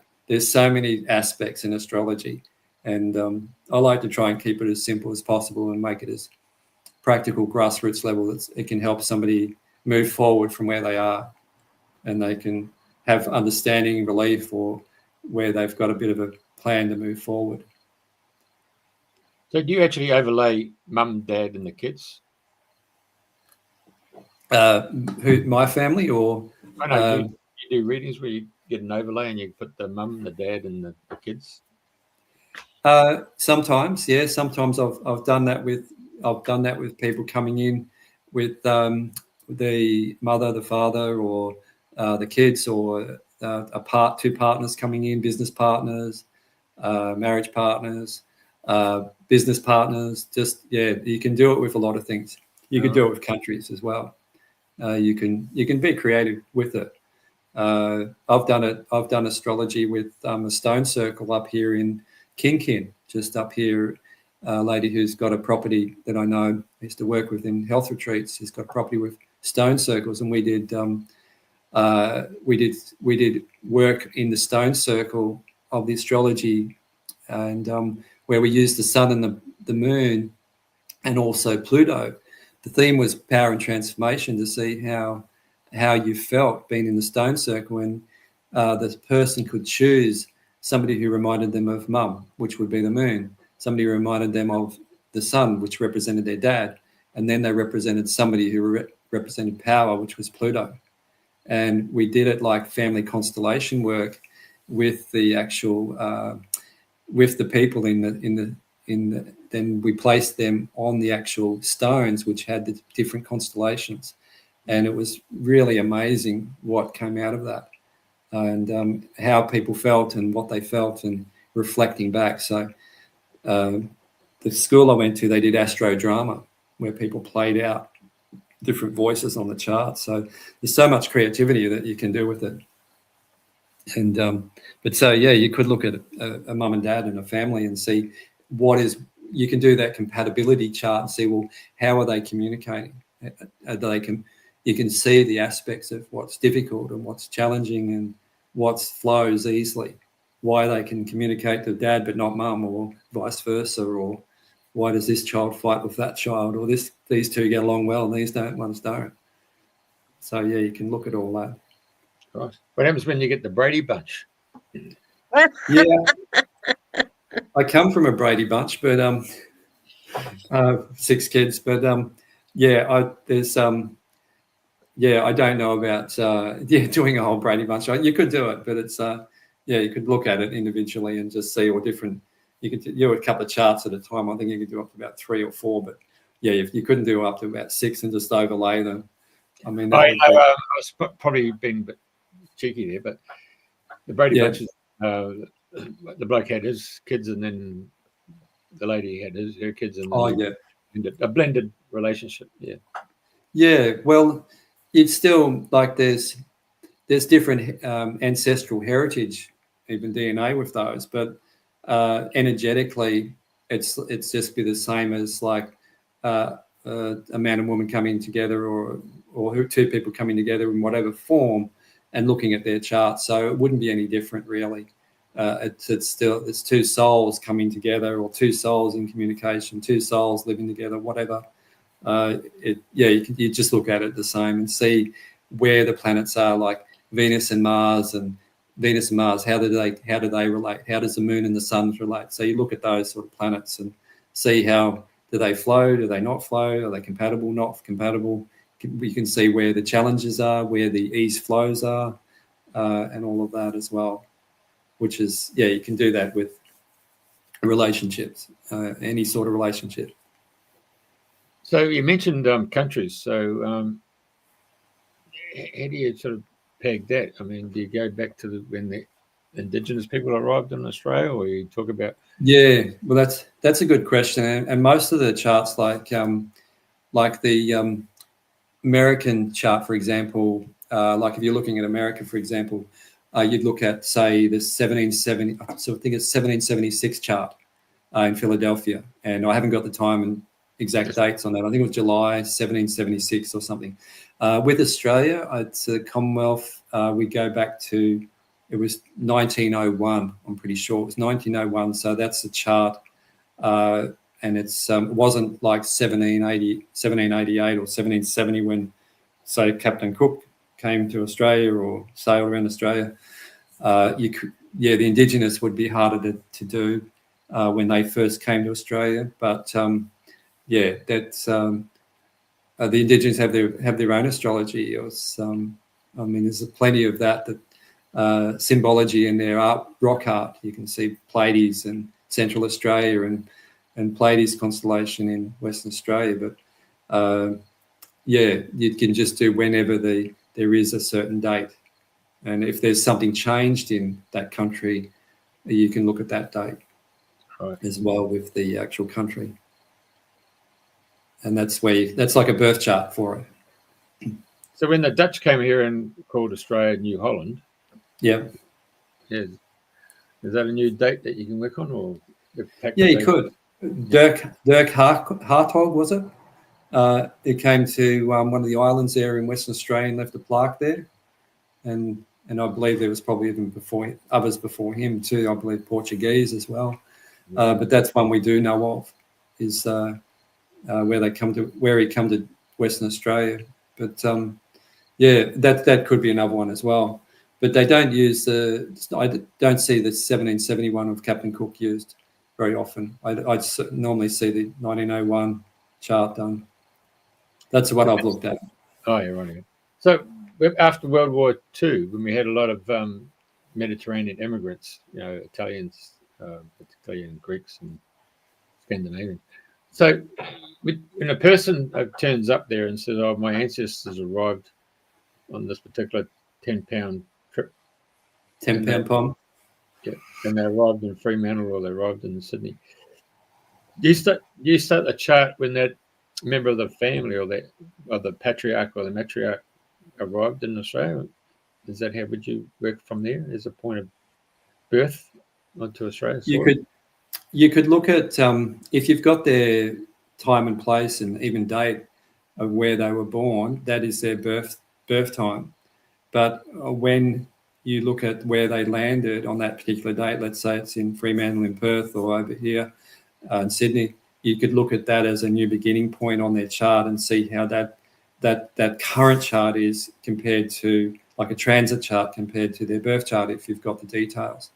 A: many aspects in astrology. And I like to try and keep it as simple as possible and make it as practical, grassroots level that it can help somebody move forward from where they are, and they can have understanding, relief, or where they've got a bit of a plan to move forward.
C: So do you actually overlay mum, dad, and the kids?
A: My family, or
C: I know you do readings where you get an overlay and you put the mum, the dad, and the kids.
A: Sometimes, yeah. Sometimes I've done that with people coming in with the mother, the father, or the kids, or two partners coming in, business partners, marriage partners, business partners. Just, yeah, you can do it with a lot of things. You could do it with countries as well. You can be creative with it. I've done astrology with a stone circle up here in Kin, just up here. A lady who's got a property that I know, I used to work with in health retreats. She's got a property with stone circles, and we did work in the stone circle of the astrology, and where we used the sun and the moon, and also Pluto. The theme was power and transformation, to see how you felt being in the stone circle, and the person could choose somebody who reminded them of mum, which would be the moon, somebody who reminded them of the sun, which represented their dad, and then they represented somebody who represented power, which was Pluto. And we did it like family constellation work with the actual with the people then we placed them on the actual stones, which had the different constellations, and it was really amazing what came out of that, and how people felt and what they felt, and reflecting back. So the school I went to, they did astro drama, where people played out different voices on the chart. So there's so much creativity that you can do with it. And but so, yeah, you could look at a mum and dad and a family and see you can do that compatibility chart and see, well, how are they communicating? You can see the aspects of what's difficult and what's challenging and what flows easily, why they can communicate to dad but not mum, or vice versa, or why does this child fight with that child, or these two get along well and these ones don't. So, yeah, you can look at all that.
C: Right. What happens when you get the Brady Bunch?
A: Yeah, I come from a Brady bunch, but 6 kids. But there's I don't know about doing a whole Brady Bunch. You could do it, but it's you could look at it individually and just see all different. You could do a couple of charts at a time. I think you could do up to about 3 or 4, but if you couldn't do up to about 6 and just overlay them. I mean,
C: I was probably being a bit cheeky there, but the Brady Bunches, the bloke had his kids, and then the lady had her kids, and a blended relationship.
A: Well, it's still like there's different ancestral heritage, even DNA with those, but energetically, it's just be the same as like a man and woman coming together, or two people coming together in whatever form and looking at their charts. So it wouldn't be any different, really. It's two souls coming together, or two souls in communication, two souls living together, whatever. You just look at it the same and see where the planets are, like Venus and Mars. How do they relate? How does the moon and the sun relate? So you look at those sort of planets and see how do they flow, do they not flow, are they compatible, not compatible. We can see where the challenges are, where the ease flows are, and all of that as well, which is you can do that with relationships, any sort of relationship.
C: So you mentioned countries. So how do you sort of peg that? I mean, do you go back to when the Indigenous people arrived in Australia, or you talk about?
A: Well, that's a good question, and most of the charts, like the American chart, for example, like if you're looking at America, for example, you'd look at, say, the 1770. So I think it's 1776 chart in Philadelphia, and I haven't got the time and exact dates on that. I think it was July 1776 or something. With Australia, it's the Commonwealth. We go back to, it was 1901. I'm pretty sure it was 1901. So that's the chart, and it wasn't like 1788 or 1770 when, say, Captain Cook came to Australia or sailed around Australia. The Indigenous would be harder to do when they first came to Australia, but that's the Indigenous have their own astrology. There's plenty of that symbology in their rock art. You can see Pleiades in Central Australia and Pleiades constellation in Western Australia. But you can just do whenever there is a certain date, and if there's something changed in that country, you can look at that date as well with the actual country. And that's like a birth chart for it.
C: So when the Dutch came here and called Australia New Holland, is that a new date that you can work on, or
A: you could? Dirk Hartog, was it? It came to one of the islands there in Western Australia and left a plaque there, and I believe there was probably even others before him too. I believe Portuguese as well, but that's one we do know of, is where he come to Western Australia. But that could be another one as well. But they don't use I don't see the 1771 of Captain Cook used very often. I normally see the 1901 chart done. That's what I've looked at.
C: Oh, yeah, right. So after World War II, when we had a lot of Mediterranean immigrants, Italians, particularly, and Greeks and Scandinavians. So when a person turns up there and says, "Oh, my ancestors arrived on this particular 10-pound trip,"
A: 10-pound pom.
C: Yeah, and they arrived in Fremantle or they arrived in Sydney. Do you start the chart when that member of the family or the patriarch or the matriarch arrived in Australia? Is that how would you work from there as a point of birth onto Australia?
A: You could look at if you've got their time and place and even date of where they were born, that is their birth time. But when you look at where they landed on that particular date, let's say it's in Fremantle in Perth or over here in Sydney, you could look at that as a new beginning point on their chart and see how that current chart is compared to, like a transit chart compared to their birth chart if you've got the details.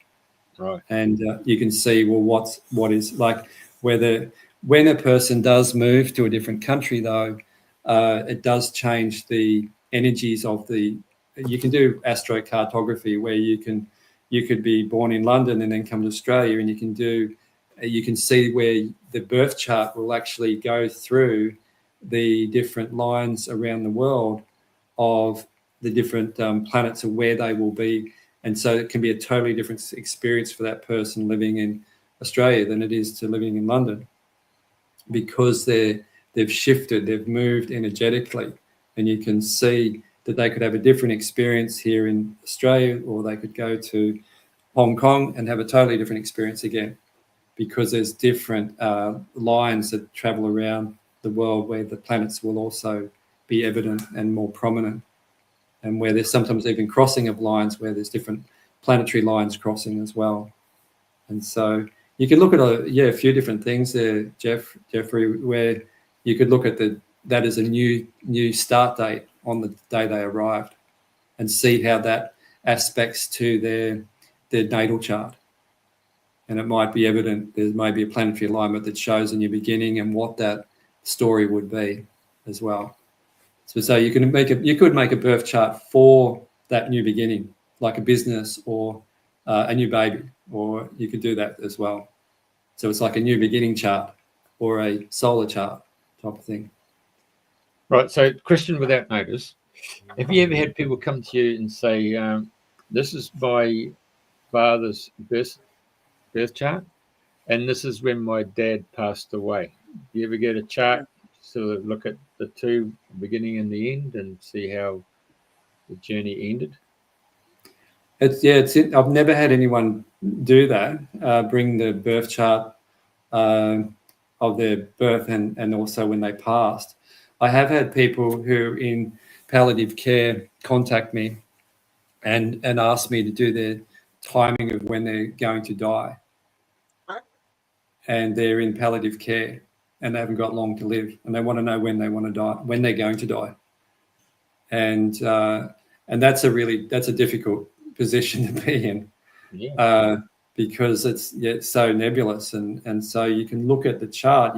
C: Right.
A: And you can see, well, what is like, whether when a person does move to a different country, though, it does change the energies of the. You can do astrocartography where you could be born in London and then come to Australia, and you can see where the birth chart will actually go through the different lines around the world of the different planets of where they will be. And so it can be a totally different experience for that person living in Australia than it is to living in London, because they've shifted, they've moved energetically, and you can see that they could have a different experience here in Australia, or they could go to Hong Kong and have a totally different experience again, because there's different lines that travel around the world where the planets will also be evident and more prominent, and where there's sometimes even crossing of lines where there's different planetary lines crossing as well. And so you can look at a few different things there, Jeffrey, where you could look at that as a new start date on the day they arrived, and see how that aspects to their natal chart. And it might be evident there may be a planetary alignment that shows a new beginning and what that story would be as well. So you could make a birth chart for that new beginning, like a business or a new baby, or you could do that as well. So it's like a new beginning chart or a solar chart type of thing.
C: Right. So, question without notice: have you ever had people come to you and say, "This is my father's birth chart, and this is when my dad passed away"? Do you ever get a chart, sort of look at the two, the beginning and the end, and see how the journey ended?
A: I've never had anyone do that, bring the birth chart of their birth and also when they passed. I have had people who in palliative care contact me and ask me to do their timing of when they're going to die. And they're in palliative care and they haven't got long to live, and they want to know when they want to die, when they're going to die. And that's a difficult position to be in.
C: Yeah.
A: Because it's so nebulous, and so you can look at the chart.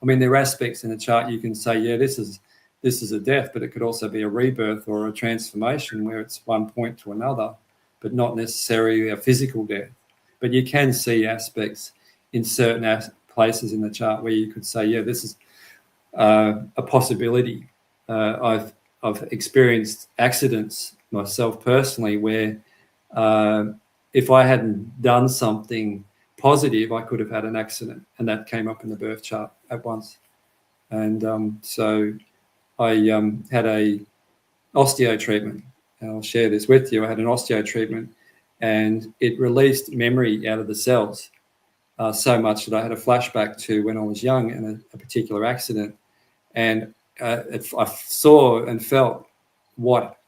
A: There are aspects in the chart you can say, yeah, this is a death, but it could also be a rebirth or a transformation where it's one point to another, but not necessarily a physical death. But you can see aspects in certain places in the chart where you could say, yeah, this is a possibility. I've experienced accidents myself personally where if I hadn't done something positive, I could have had an accident, and that came up in the birth chart at once. And so I had a osteo treatment, and I'll share this with you. I had an osteo treatment, and it released memory out of the cells so much that I had a flashback to when I was young and a particular accident, and I saw and felt what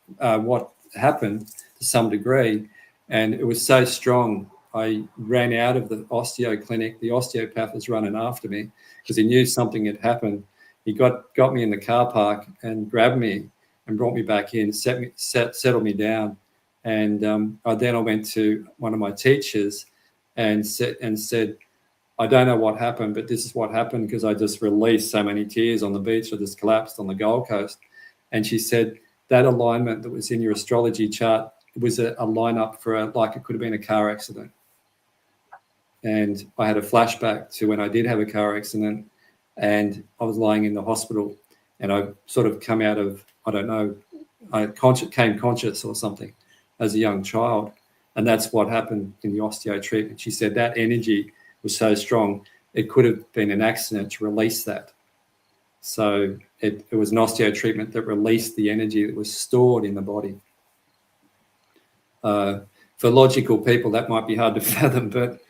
A: happened to some degree. And it was so strong, I ran out of the osteo clinic. The osteopath was running after me because he knew something had happened. He got me in the car park and grabbed me and brought me back in, settled me down. And then I went to one of my teachers and said, I don't know what happened, but this is what happened because I just released so many tears on the beach. I just collapsed on the Gold Coast. And she said, that alignment that was in your astrology chart was a lineup for it could have been a car accident. And I had a flashback to when I did have a car accident, and I was lying in the hospital, and I sort of come out of, I don't know, I came conscious or something as a young child. And that's what happened in the osteo treatment. She said that energy was so strong, it could have been an accident to release that. So it was an osteo treatment that released the energy that was stored in the body. For logical people, that might be hard to fathom, but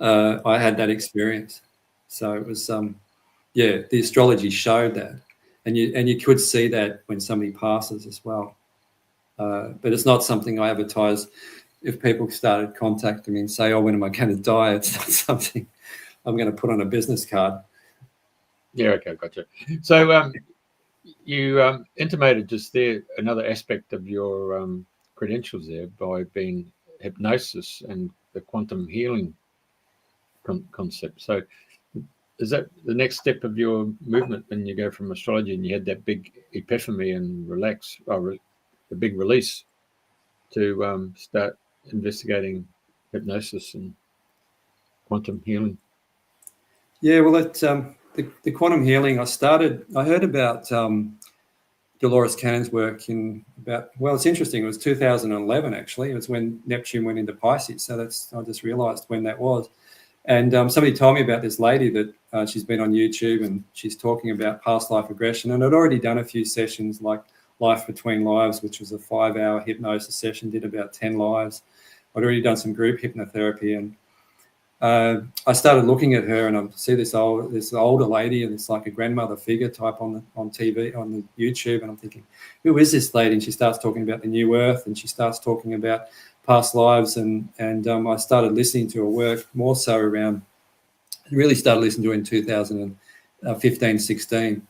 A: I had that experience. So it was, the astrology showed that, and you could see that when somebody passes as well. But it's not something I advertise. If people started contacting me and say, "Oh, when am I going to die?" It's not something I'm going to put on a business card.
C: Yeah. Okay. Gotcha. So you intimated just there another aspect of your credentials there by being hypnosis and the quantum healing concept. So is that the next step of your movement when you go from astrology and you had that big epiphany and the big release to start investigating hypnosis and quantum healing?
A: Yeah, well, the quantum healing, I heard about Dolores Cannon's work it's interesting, it was 2011 actually. It was when Neptune went into Pisces, so I just realized when that was. And somebody told me about this lady that she's been on YouTube, and she's talking about past life regression, and I'd already done a few sessions like Life Between Lives, which was a 5-hour hypnosis session, did about 10 lives. I'd already done some group hypnotherapy, and I started looking at her, and I see this older lady, and it's like a grandmother figure type on TV, on the YouTube, and I'm thinking, who is this lady? And she starts talking about the new earth, and she starts talking about past lives, and I started listening to her work more so around, really started listening to her in 2015, 16,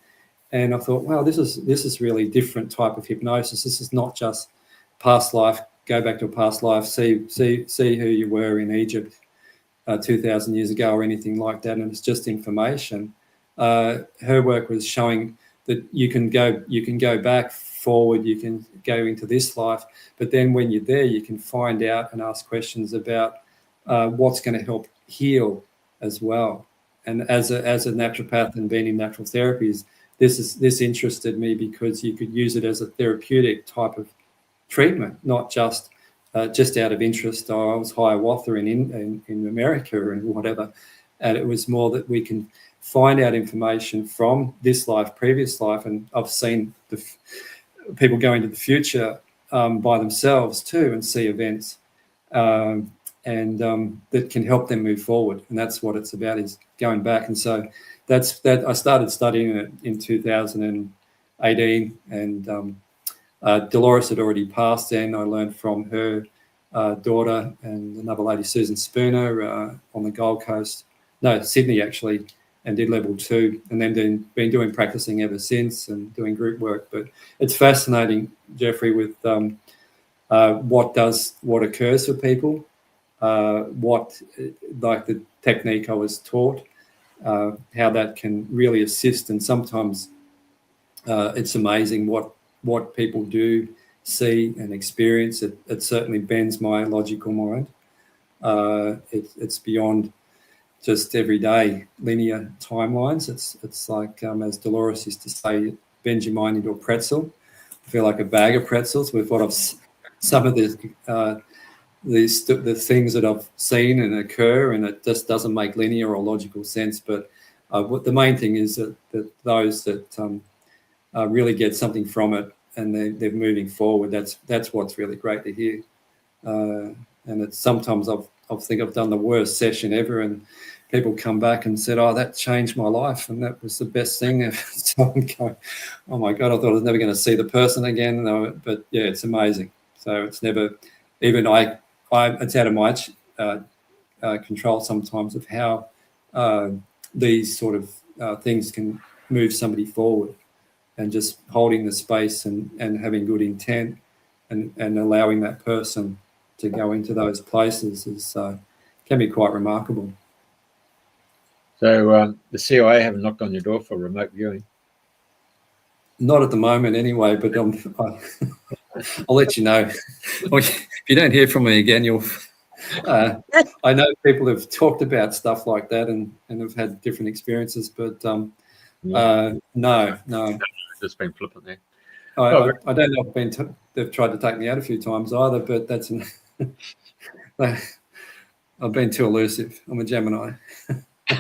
A: and I thought, wow, this is really different type of hypnosis. This is not just past life, go back to a past life, see who you were in Egypt 2,000 years ago or anything like that, and it's just information. Her work was showing that you can go back, forward, you can go into this life, but then when you're there, you can find out and ask questions about what's going to help heal as well. And as a naturopath and being in natural therapies, this interested me because you could use it as a therapeutic type of treatment, not just out of interest. I was Hiawatha in America and whatever, and it was more that we can find out information from this life, previous life, and I've seen people go into the future by themselves too and see events, and that can help them move forward, and that's what it's about, is going back. And so that's that. I started studying it in 2018, and Dolores had already passed then. I learned from her daughter and another lady, Susan Spooner, on the Gold Coast, Sydney actually, and did level 2, and then been practicing ever since and doing group work. But it's fascinating, Jeffrey, with what occurs for people, like the technique I was taught, how that can really assist, and sometimes it's amazing what people do see and experience. It certainly bends my logical mind. It's beyond just everyday linear timelines. It's like, as Dolores used to say, bend your mind into a pretzel. I feel like a bag of pretzels with some of the things that I've seen and occur, and it just doesn't make linear or logical sense. But what the main thing is that those that really get something from it, and they're moving forward. That's what's really great to hear. And it's sometimes I think I've done the worst session ever, and people come back and said, "Oh, that changed my life, and that was the best thing ever." So I'm going, "Oh my God, I thought I was never going to see the person again." But yeah, it's amazing. So it's never, even it's out of my control sometimes of how these sort of things can move somebody forward. And just holding the space and having good intent and allowing that person to go into those places can be quite remarkable.
C: So the CIA haven't knocked on your door for remote viewing?
A: Not at the moment anyway, but I'll let you know. If you don't hear from me again, you'll... I know people have talked about stuff like that and have had different experiences, but no.
C: Just been flippant there.
A: I don't know if they've tried to take me out a few times either, but that's I've been too elusive. I'm a Gemini.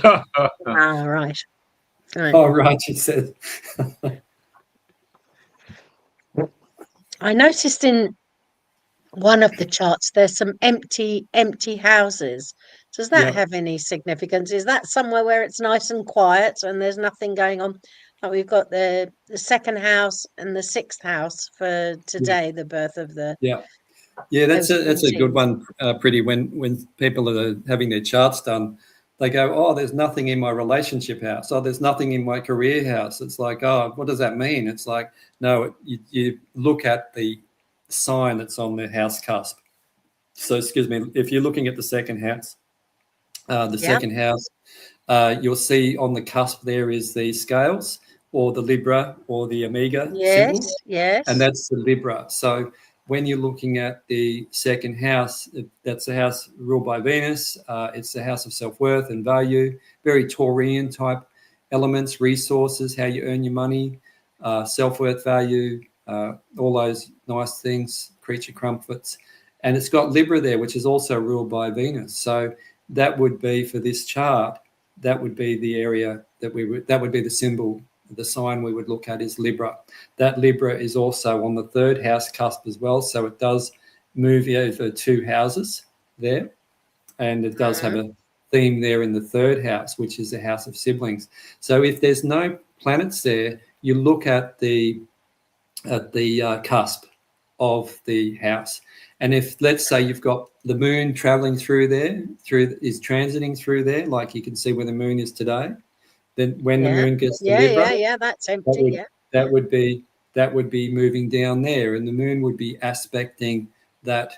B: Right.
A: Oh, right, she said.
B: I noticed in one of the charts there's some empty houses. Does that have any significance? Is that somewhere where it's nice and quiet and there's nothing going on? Like we've got the second house and the sixth house for today, the birth of the...
A: Yeah, that's a good one, Priti. When people are having their charts done, they go, "Oh, there's nothing in my relationship house. Oh, there's nothing in my career house." It's like, oh, what does that mean? It's like, no, you look at the sign that's on the house cusp. So, excuse me, if you're looking at the second house, second house you'll see on the cusp there is the scales or the Libra or the Omega symbol.
B: Yes.
A: And that's the Libra. So when you're looking at the second house, that's the house ruled by Venus. It's the house of self-worth and value, very Taurian type elements, resources, how you earn your money, self-worth, value, all those nice things, creature comforts. And it's got Libra there, which is also ruled by Venus. So that would be, for this chart, that would be the area that that would be the symbol, the sign we would look at is Libra. That Libra is also on the third house cusp as well. So it does move over 2 houses there. And it does have a theme there in the third house, which is the house of siblings. So if there's no planets there, you look at the cusp of the house. And if, let's say, you've got the moon traveling through there, is transiting through there, like you can see where the moon is today, then when the moon gets to Libra,
B: that's empty.
A: That would be moving down there, and the moon would be aspecting that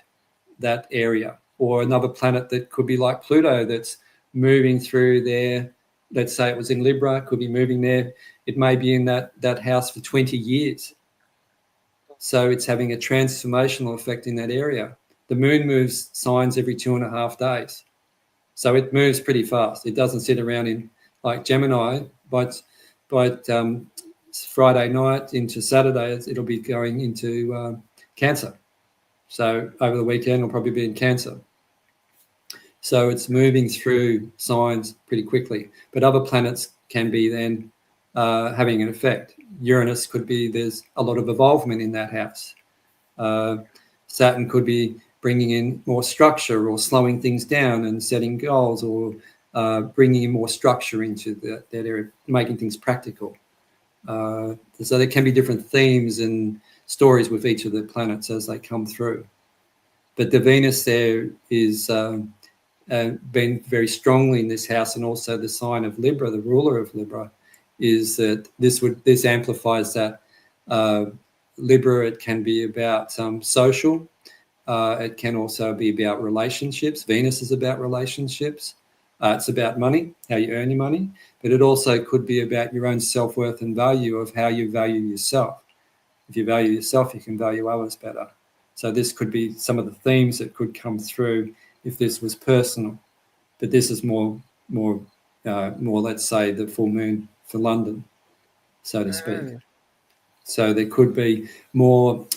A: area. Or another planet that could be like Pluto that's moving through there. Let's say it was in Libra, could be moving there. It may be in that house for 20 years. So it's having a transformational effect in that area. The moon moves signs every 2.5 days. So it moves pretty fast. It doesn't sit around in like Gemini, but Friday night into Saturday, it'll be going into Cancer. So over the weekend, it'll probably be in Cancer. So it's moving through signs pretty quickly. But other planets can be then having an effect. Uranus could be, there's a lot of involvement in that house. Saturn could be bringing in more structure or slowing things down and setting goals, or bringing in more structure into that area, making things practical. So there can be different themes and stories with each of the planets as they come through. But the Venus there is been very strongly in this house, and also the sign of Libra, the ruler of Libra, is that this amplifies that. Libra, it can be about social. It can also be about relationships. Venus is about relationships. It's about money, how you earn your money, but it also could be about your own self-worth and value of how you value yourself. If you value yourself, you can value others better. So this could be some of the themes that could come through if this was personal. But this is more, let's say, the full moon for London, so to speak. So there could be more,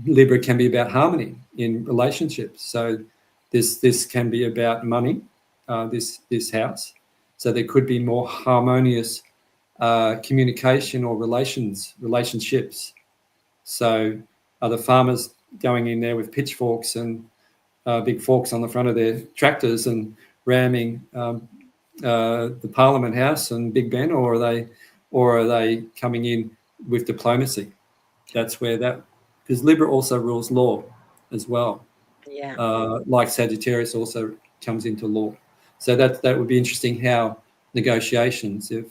A: Libra can be about harmony in relationships. So this can be about money, this house. So there could be more harmonious communication or relationships. So are the farmers going in there with pitchforks and big forks on the front of their tractors and ramming the Parliament House and Big Ben, or are they coming in with diplomacy? That's where because Libra also rules law as well.
B: Yeah.
A: Like Sagittarius also comes into law. So that would be interesting, how negotiations, if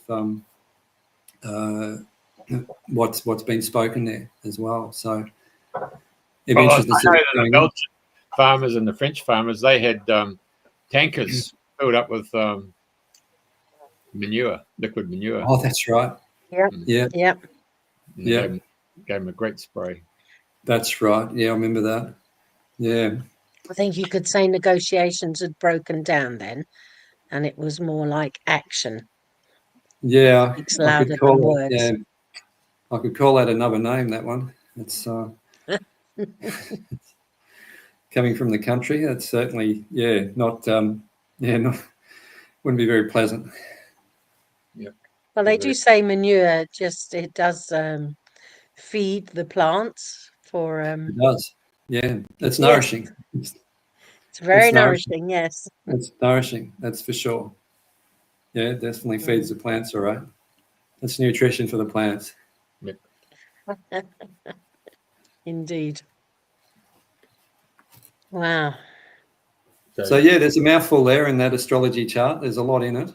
A: what's been spoken there as well. So it'd be interesting to see what's
C: the
A: going
C: Belgian
A: on.
C: farmers and the French farmers, they had tankers filled up with manure, liquid manure.
A: Oh, that's right.
B: Yeah.
C: Gave them a great spray.
A: That's right. Yeah, I remember that. Yeah.
B: I think you could say negotiations had broken down then, and it was more like action.
A: Yeah,
B: Speaks louder than words.
A: Yeah, I could call that another name. That one. It's coming from the country. That's certainly not wouldn't be very pleasant.
C: Yep.
B: Well, they do say manure it does feed the plants for.
A: It does. Yeah, it's nourishing.
B: It's very nourishing. Yes.
A: It's nourishing. That's for sure. Yeah, it definitely feeds the plants. All right. That's nutrition for the plants.
C: Yep.
B: Indeed. Wow.
A: So there's a mouthful there in that astrology chart. There's a lot in it.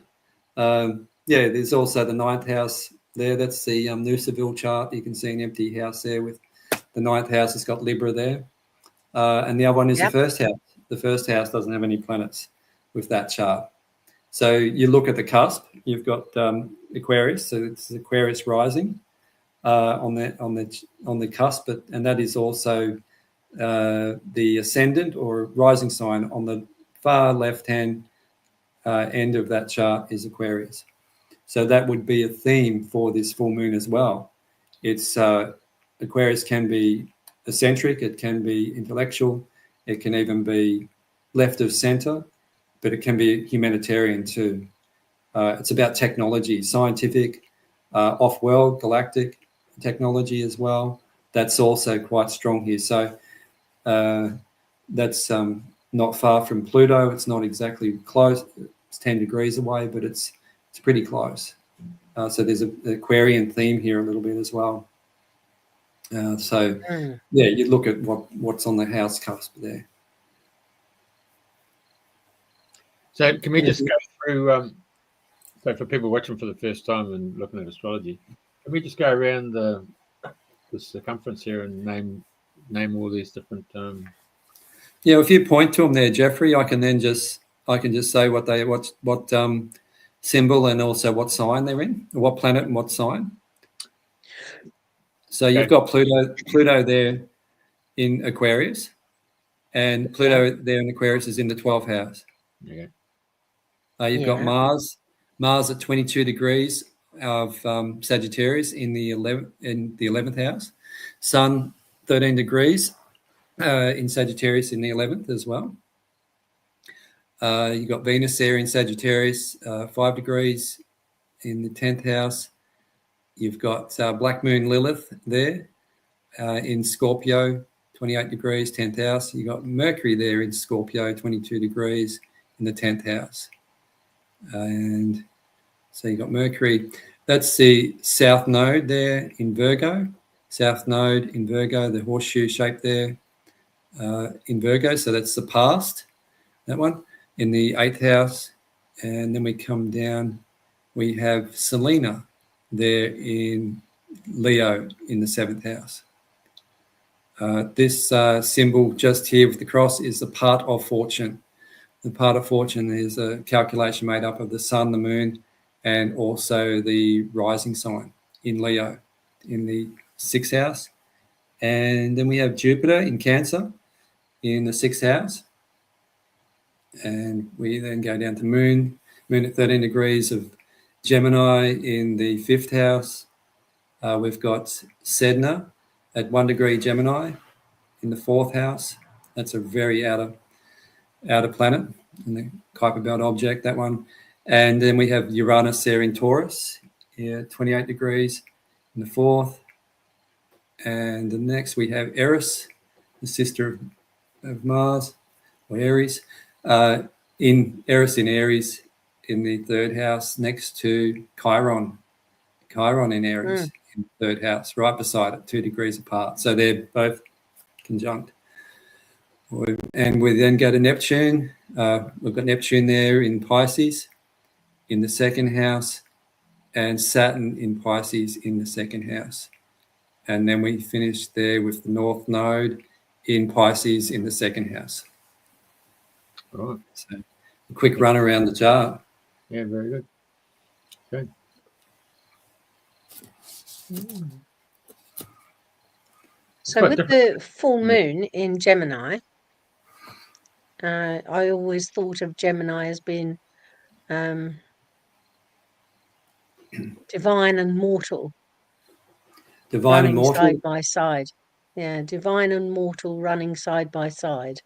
A: There's also the 9th house there. That's the Noosaville chart. You can see an empty house there with the 9th house. It's got Libra there. And the other one is the 1st house. The 1st house doesn't have any planets with that chart. So you look at the cusp. You've got Aquarius, so it's Aquarius rising on the cusp, and that is also the ascendant or rising sign on the far left-hand end of that chart is Aquarius. So that would be a theme for this full moon as well. It's Aquarius can be eccentric, it can be intellectual, it can even be left of center, but it can be humanitarian too. It's about technology, scientific, off-world, galactic technology as well. That's also quite strong here. So that's not far from Pluto. It's not exactly close. It's 10 degrees away, but it's pretty close. So there's an Aquarian theme here a little bit as well. Yeah, you look at what's on the house cusp there.
C: So can we just go through, so for people watching for the first time and looking at astrology, can we just go around the circumference here and name all these different
A: Yeah, if you point to them there, Jeffrey, I can just say what symbol and also what sign they're in, or what planet and what sign. So you've got Pluto there in Aquarius, and Pluto there in Aquarius is in the 12th house.
C: Okay.
A: You've got Mars at 22 degrees of Sagittarius in the 11th house. Sun 13 degrees in Sagittarius in the 11th as well. You've got Venus there in Sagittarius, 5 degrees in the 10th house. You've got Black Moon Lilith there in Scorpio, 28 degrees, 10th house. You've got Mercury there in Scorpio, 22 degrees in the 10th house. And so you've got Mercury. That's the south node there in Virgo. South node in Virgo, the horseshoe shape there in Virgo. So that's the past, that one, in the 8th house. And then we come down, we have Selena there in Leo in the 7th house. This symbol just here with the cross is the part of fortune. The part of fortune is a calculation made up of the sun, the moon, and also the rising sign in Leo in the 6th house. And then we have Jupiter in Cancer in the 6th house. And we then go down to Moon at 13 degrees of Gemini in the 5th house. We've got Sedna at 1 degree Gemini in the 4th house. That's a very outer planet in the Kuiper Belt object, that one. And then we have Uranus there in Taurus, 28 degrees in the 4th. And the next we have Eris, the sister of Mars, or Aries, in Eris in Aries in the 3rd house, next to Chiron in Aries in the 3rd house, right beside it, 2 degrees apart. So they're both conjunct. And we then go to Neptune. We've got Neptune there in Pisces in the 2nd house, and Saturn in Pisces in the 2nd house. And then we finish there with the North Node in Pisces in the 2nd house.
C: Right.
A: So a quick run around the chart.
C: Yeah, very good. Okay.
B: So with the full moon in Gemini, I always thought of Gemini as being divine and mortal.
A: Divine and mortal.
B: Side by side. Yeah, divine and mortal running side by side.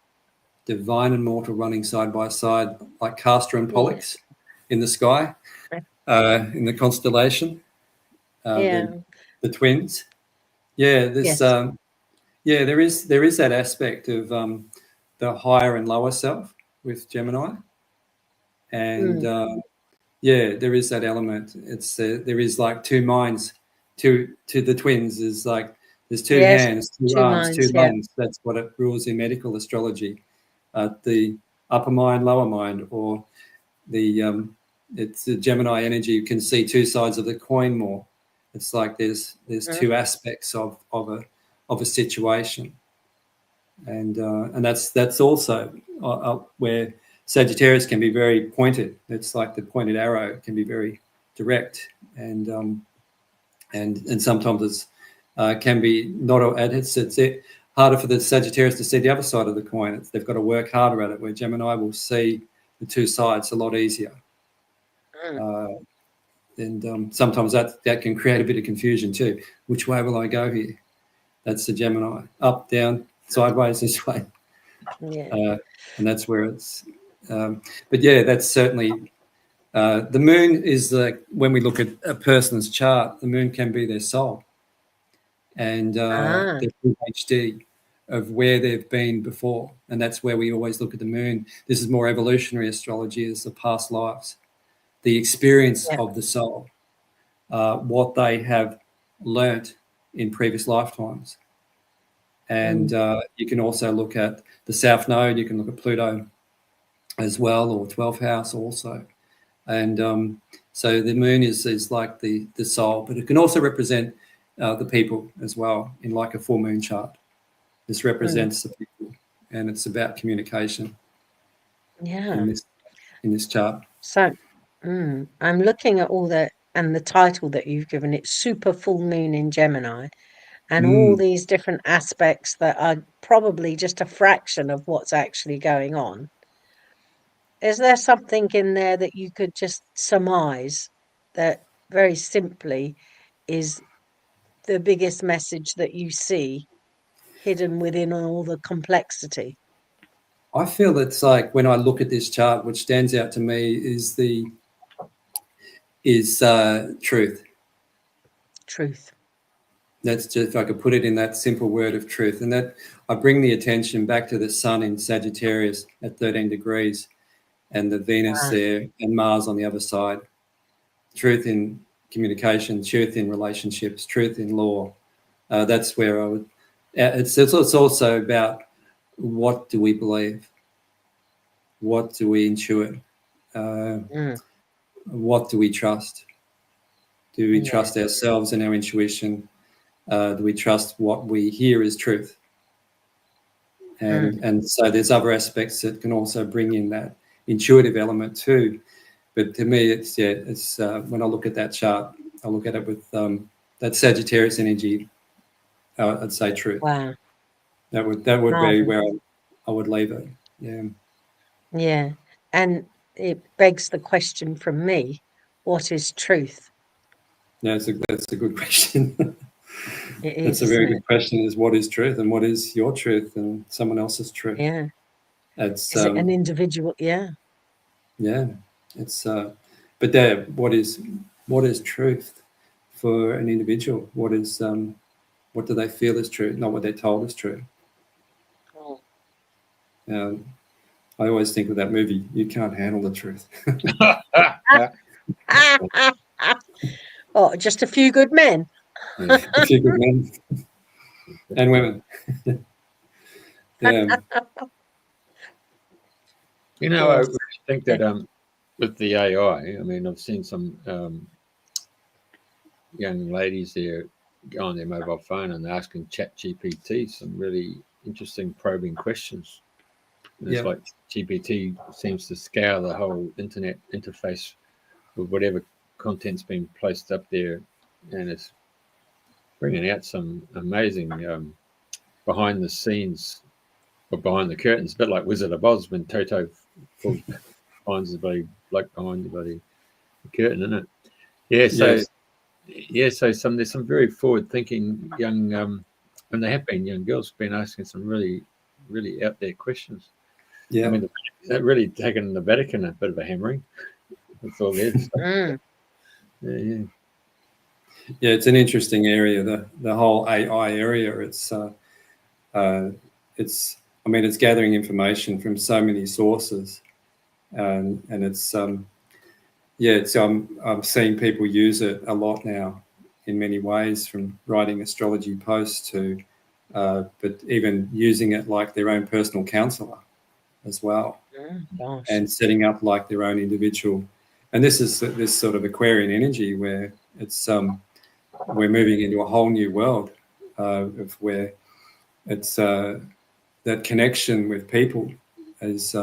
A: Divine and mortal running side by side, like Castor and Pollux in the sky, in the constellation. The twins. Yeah, this. There is that aspect of the higher and lower self with Gemini, and there is that element. It's there is like two minds. To the twins is like there's two hands, two arms, two lungs. That's what it rules in medical astrology. The upper mind, lower mind, or the it's the Gemini energy. You can see two sides of the coin more. It's like there's two aspects of a situation, and that's also where Sagittarius can be very pointed. It's like the pointed arrow. It can be very direct, and sometimes it's can be not. It's harder for the Sagittarius to see the other side of the coin. They've got to work harder at it. Where Gemini will see the two sides a lot easier. And sometimes that can create a bit of confusion too. Which way will I go here? That's the Gemini. Up, down, sideways, this way.
B: Yeah.
A: And that's where it's. But yeah, that's certainly. The moon is when we look at a person's chart, the moon can be their soul and their PhD of where they've been before. And that's where we always look at the moon. This is more evolutionary astrology, is the past lives, the experience of the soul, what they have learnt in previous lifetimes. And you can also look at the South Node, you can look at Pluto as well, or 12th house also. And so the moon is like the soul, but it can also represent the people as well in like a full moon chart. This represents the people, and it's about communication.
B: Yeah.
A: In this chart.
B: So I'm looking at all that, and the title that you've given it, Super Full Moon in Gemini, and all these different aspects that are probably just a fraction of what's actually going on. Is there something in there that you could just surmise that very simply is the biggest message that you see hidden within all the complexity?
A: I feel it's like when I look at this chart, which stands out to me is truth.
B: Truth.
A: That's just, if I could put it in that simple word of truth. And that I bring the attention back to the sun in Sagittarius at 13 degrees and the Venus there and Mars on the other side. Truth in communication, truth in relationships, truth in law. That's where I would. It's also about what do we believe? What do we intuit? What do we trust? Do we trust ourselves and our intuition? Do we trust what we hear is truth? And so there's other aspects that can also bring in that intuitive element too. But to me, it's when I look at that chart, I look at it with that Sagittarius energy. I'd say truth.
B: Wow.
A: That would be where I would leave it. Yeah.
B: Yeah. And it begs the question from me, what is truth?
A: Yeah, that's a good question.
B: It is.
A: That's a very good question, is what is truth and what is your truth and someone else's truth?
B: Yeah.
A: It's
B: is it an individual? Yeah.
A: Yeah. It's but there, what is truth for an individual? What is what do they feel is true, not what they're told is true? I always think of that movie, You Can't Handle the Truth.
B: Oh, just a few good men.
A: A few good men and women. Yeah.
C: You know, I really think that with the AI, I mean, I've seen some young ladies there go on their mobile phone and asking ChatGPT some really interesting probing questions. And it's like GPT seems to scour the whole internet interface with whatever content's been placed up there, and it's bringing out some amazing behind the scenes or behind the curtains, a bit like Wizard of Oz when Toto finds the bloody bloke behind the bloody curtain, isn't it? Yeah, so so there's some very forward-thinking young, and they have been young girls been asking some really, really out there questions.
A: Yeah,
C: I mean, they've really taken the Vatican a bit of a hammering. That's all there. Yeah.
A: Yeah, it's an interesting area. The whole AI area. It's it's gathering information from so many sources, and it's I'm seeing people use it a lot now in many ways, from writing astrology posts to, but even using it like their own personal counselor as well, and setting up like their own individual. And this is this sort of Aquarian energy where it's we're moving into a whole new world of where it's that connection with people is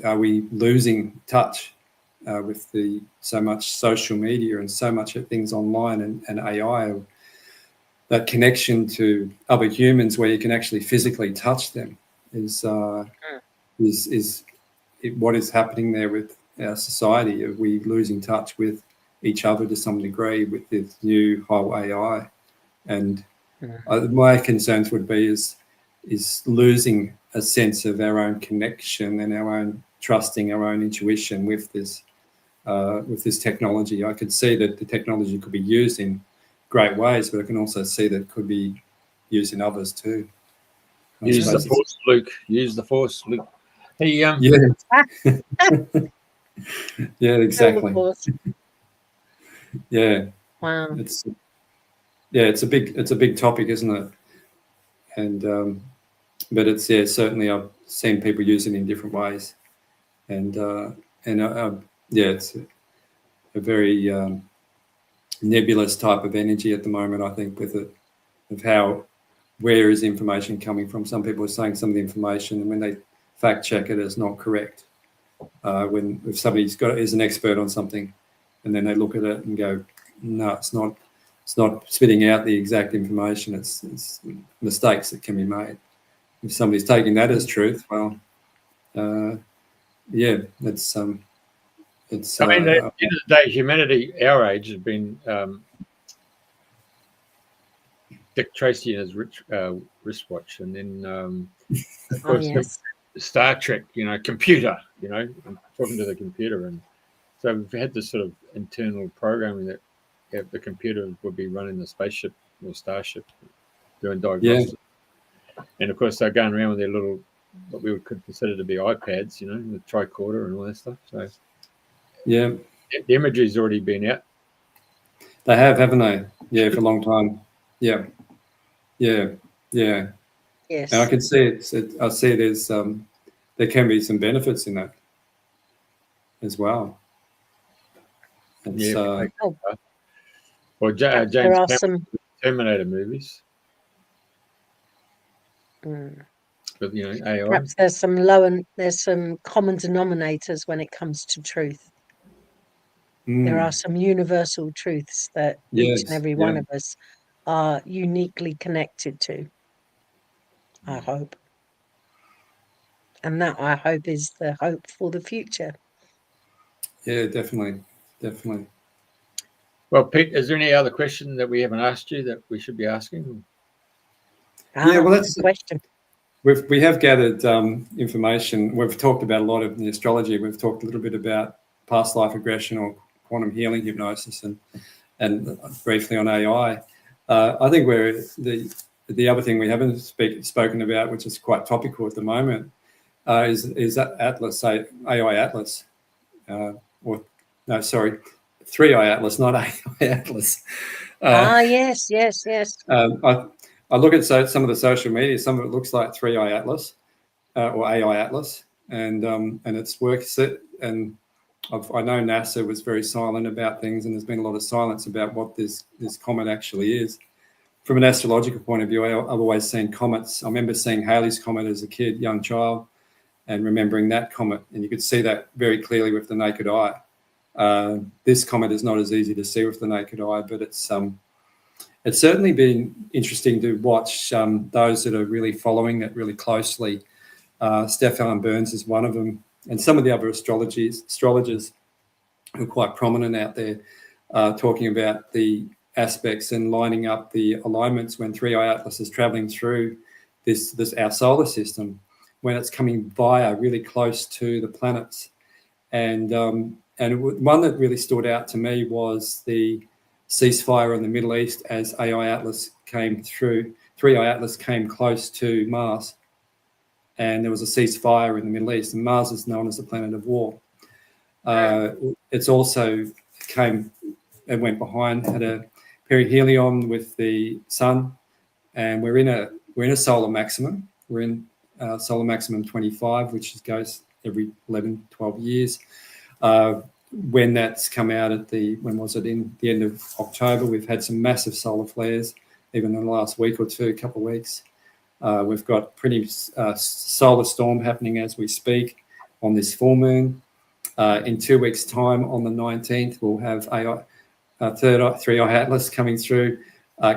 A: are we losing touch with so much social media and so much of things online and AI, that connection to other humans where you can actually physically touch them is what is happening there with our society? Are we losing touch with each other to some degree with this new whole AI? And my concerns would be is losing a sense of our own connection and our own trusting our own intuition with this technology. I could see that the technology could be used in great ways, but I can also see that it could be used in others too.
C: Use the force, Luke. Use the force, Luke. Hey,
A: yeah, yeah, exactly. Yeah,
B: wow.
A: It's a big topic, isn't it? And but it's certainly I've seen people use it in different ways, and it's a very nebulous type of energy at the moment. I think with it, of where is information coming from? Some people are saying some of the information, and when they fact check it, is not correct. If somebody's is an expert on something, and then they look at it and go, no, it's not spitting out the exact information. It's mistakes that can be made. If somebody's taking that as truth, well, it's.
C: I mean, at the end of the day, humanity, our age, has been Dick Tracy and his wristwatch, and then of course Star Trek. Computer. I'm talking to the computer, and so we've had this sort of internal programming that the computer would be running the spaceship or starship, doing diagnostics. Yeah. And of course, they're going around with their little, what we would consider to be iPads, the tricorder and all that stuff. So
A: yeah,
C: the imagery's already been out.
A: They have, haven't they? Yeah, for a long time. Yeah. Yes. And I can see I see there can be some benefits in that as well.
C: Or James Cameron, Terminator movies. But AI.
B: Perhaps there's some common denominators when it comes to truth. There are some universal truths that each and every one of us are uniquely connected to, I hope. And that, I hope, is the hope for the future.
A: Yeah, definitely.
C: Well, Pete, is there any other question that we haven't asked you that we should be asking?
A: That's
B: a question.
A: We have gathered information. We've talked about a lot of the astrology. We've talked a little bit about past life regression or quantum healing hypnosis and briefly on AI. I think the other thing we haven't spoken about, which is quite topical at the moment, is that Atlas, say AI Atlas, 3i Atlas, not AI Atlas.
B: Yes.
A: I look at some of the social media. Some of it looks like 3i Atlas or AI Atlas, and it's works. And I know NASA was very silent about things, and there's been a lot of silence about what this comet actually is. From an astrological point of view, I've always seen comets. I remember seeing Halley's Comet as a young child, and remembering that comet, and you could see that very clearly with the naked eye. This comet is not as easy to see with the naked eye, but it's certainly been interesting to watch those that are really following it really closely. Stefan Burns is one of them, and some of the other astrologers who are quite prominent out there talking about the aspects and lining up the alignments when 3i Atlas is traveling through this our solar system, when it's coming via really close to the planets. And one that really stood out to me was the ceasefire in the Middle East as AI Atlas came through. 3i Atlas came close to Mars, and there was a ceasefire in the Middle East, and Mars is known as the planet of war. It's also came and went behind, had a perihelion with the sun, and we're in a solar maximum. We're in solar maximum 25, which goes every 11, 12 years. When that's come out in the end of October, we've had some massive solar flares, even in the last week or two, couple of weeks. We've got pretty solar storm happening as we speak on this full moon. In 2 weeks' time, on the 19th, we'll have a third three-eye atlas coming through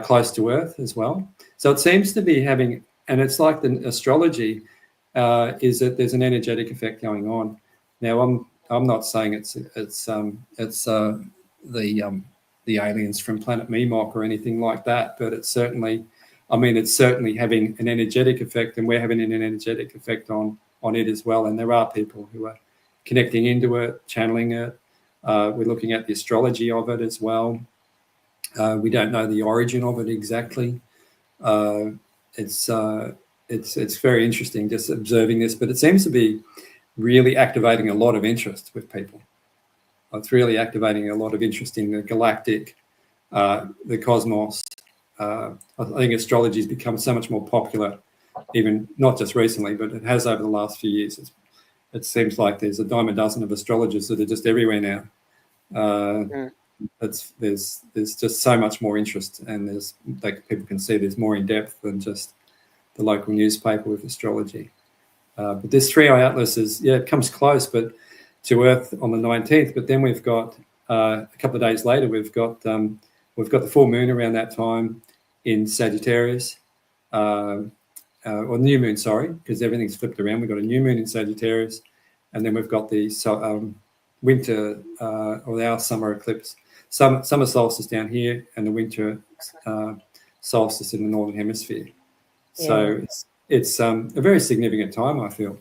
A: close to Earth as well. So it seems to be having, and it's like the astrology is that there's an energetic effect going on. Now, I'm not saying it's the aliens from Planet Memoc or anything like that, but it's certainly, it's certainly having an energetic effect, and we're having an energetic effect on it as well. And there are people who are connecting into it, channeling it. We're looking at the astrology of it as well. We don't know the origin of it exactly. It's very interesting just observing this, but it seems to be really activating a lot of interest with people. It's really activating a lot of interest in the galactic, the cosmos. I think astrology has become so much more popular, even not just recently, but it has over the last few years. It seems like there's a dime a dozen of astrologers that are just everywhere now. There's just so much more interest, and people can see there's more in depth than just the local newspaper with astrology. But this three-eye atlas it comes close, but to Earth on the 19th. But then we've got a couple of days later, we've got the full moon around that time in Sagittarius, or new moon, sorry, because everything's flipped around. We've got a new moon in Sagittarius, and then we've got the winter or our summer eclipse, summer solstice down here, and the winter solstice in the northern hemisphere. So it's a very significant time, I feel,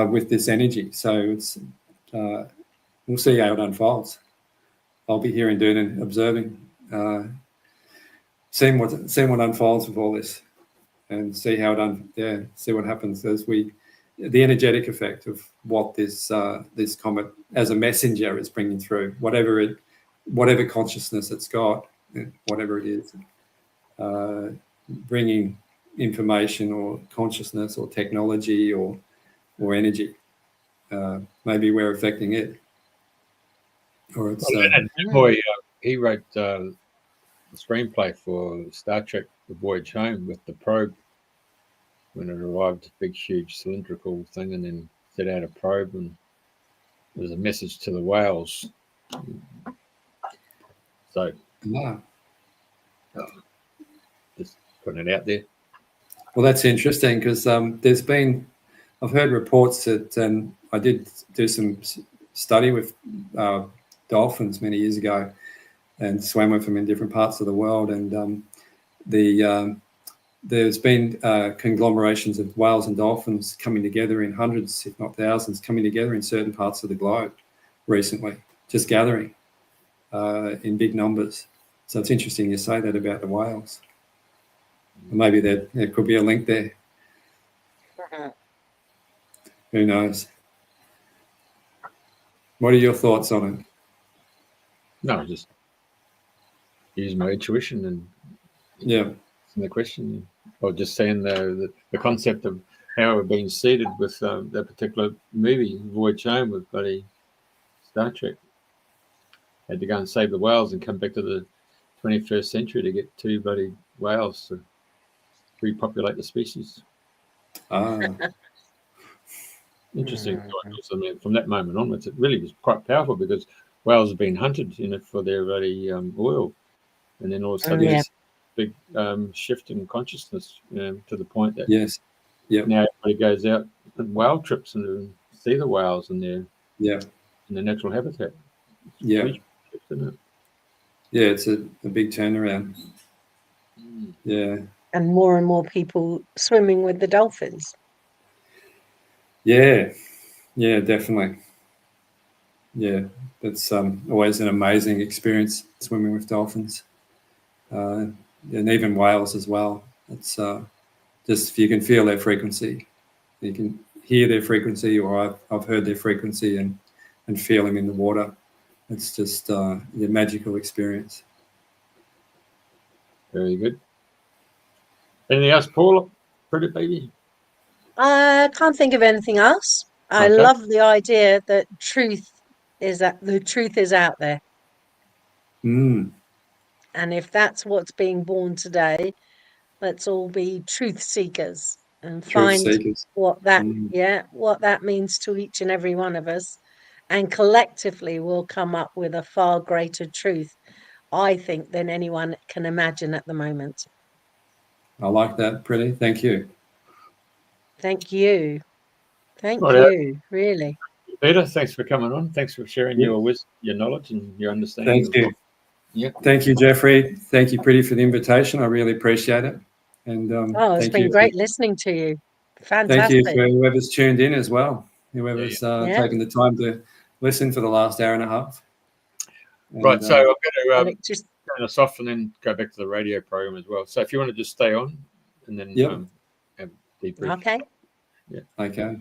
A: with this energy. So we'll see how it unfolds. I'll be here in Dune observing, seeing what unfolds with all this, and see how see what happens as the energetic effect of what this comet as a messenger is bringing through, whatever consciousness it's got, whatever it is, bringing information or consciousness or technology or energy. Maybe we're affecting it, or it's.
C: Boy, he wrote the screenplay for Star Trek: The Voyage Home with the probe when it arrived, a big, huge cylindrical thing, and then set out a probe, and there's a message to the whales. So, just putting it out there.
A: Well, that's interesting because I've heard reports that, and I did do some study with dolphins many years ago and swam with them in different parts of the world. And there's been conglomerations of whales and dolphins coming together in hundreds, if not thousands, coming together in certain parts of the globe recently, just gathering in big numbers. So it's interesting you say that about the whales. Maybe there could be a link there. Who knows? What are your thoughts on it?
C: No, just use my intuition and the question, or just saying the concept of how we're being seated with that particular movie, Voyage Home, with bloody Star Trek. Had to go and save the whales and come back to the 21st century to get 2 bloody whales to repopulate the species. Interesting. I mean, from that moment onwards, it really was quite powerful because whales have been hunted, for their bloody oil, and then all of a sudden big shift in consciousness, to the point that now everybody goes out on whale trips and see the whales in their in their natural habitat.
A: It's a big turnaround.
B: And more people swimming with the dolphins.
A: Definitely. That's always an amazing experience, swimming with dolphins, and even whales as well. It's just if you can feel their frequency, you can hear their frequency, or I've heard their frequency and feel them in the water. It's just a magical experience.
C: Very good. Anything else, Paula? Pretty baby?
B: I can't think of anything else. I love the idea that the truth is out there. And if that's what's being born today, let's all be truth seekers. and
A: Truth
B: find
A: seekers.
B: what that means to each and every one of us, and collectively we'll come up with a far greater truth, I think, than anyone can imagine at the moment.
A: I like that, Priti. Thank you.
B: Thank you. Thank
C: Right,
B: you, really.
C: Peter, thanks for coming on. Thanks for sharing your wisdom, your knowledge, and your understanding.
A: Thank you.
C: Yeah.
A: Thank you, Jeffrey. Thank you, Priti, for the invitation. I really appreciate it. And
B: It's
A: thank
B: been
A: you.
B: great listeing to you.
A: Thank you
B: Fantastic.
A: for whoever's tuned in as well. Whoever's
B: Yeah.
A: taken the time to listen for the last hour and a half. And,
C: Right, so I'm going to
B: just
C: turn us off and then go back to the radio program as well. So if you want to just stay on and then have a debrief.
B: okay.
C: Yeah.
A: Okay.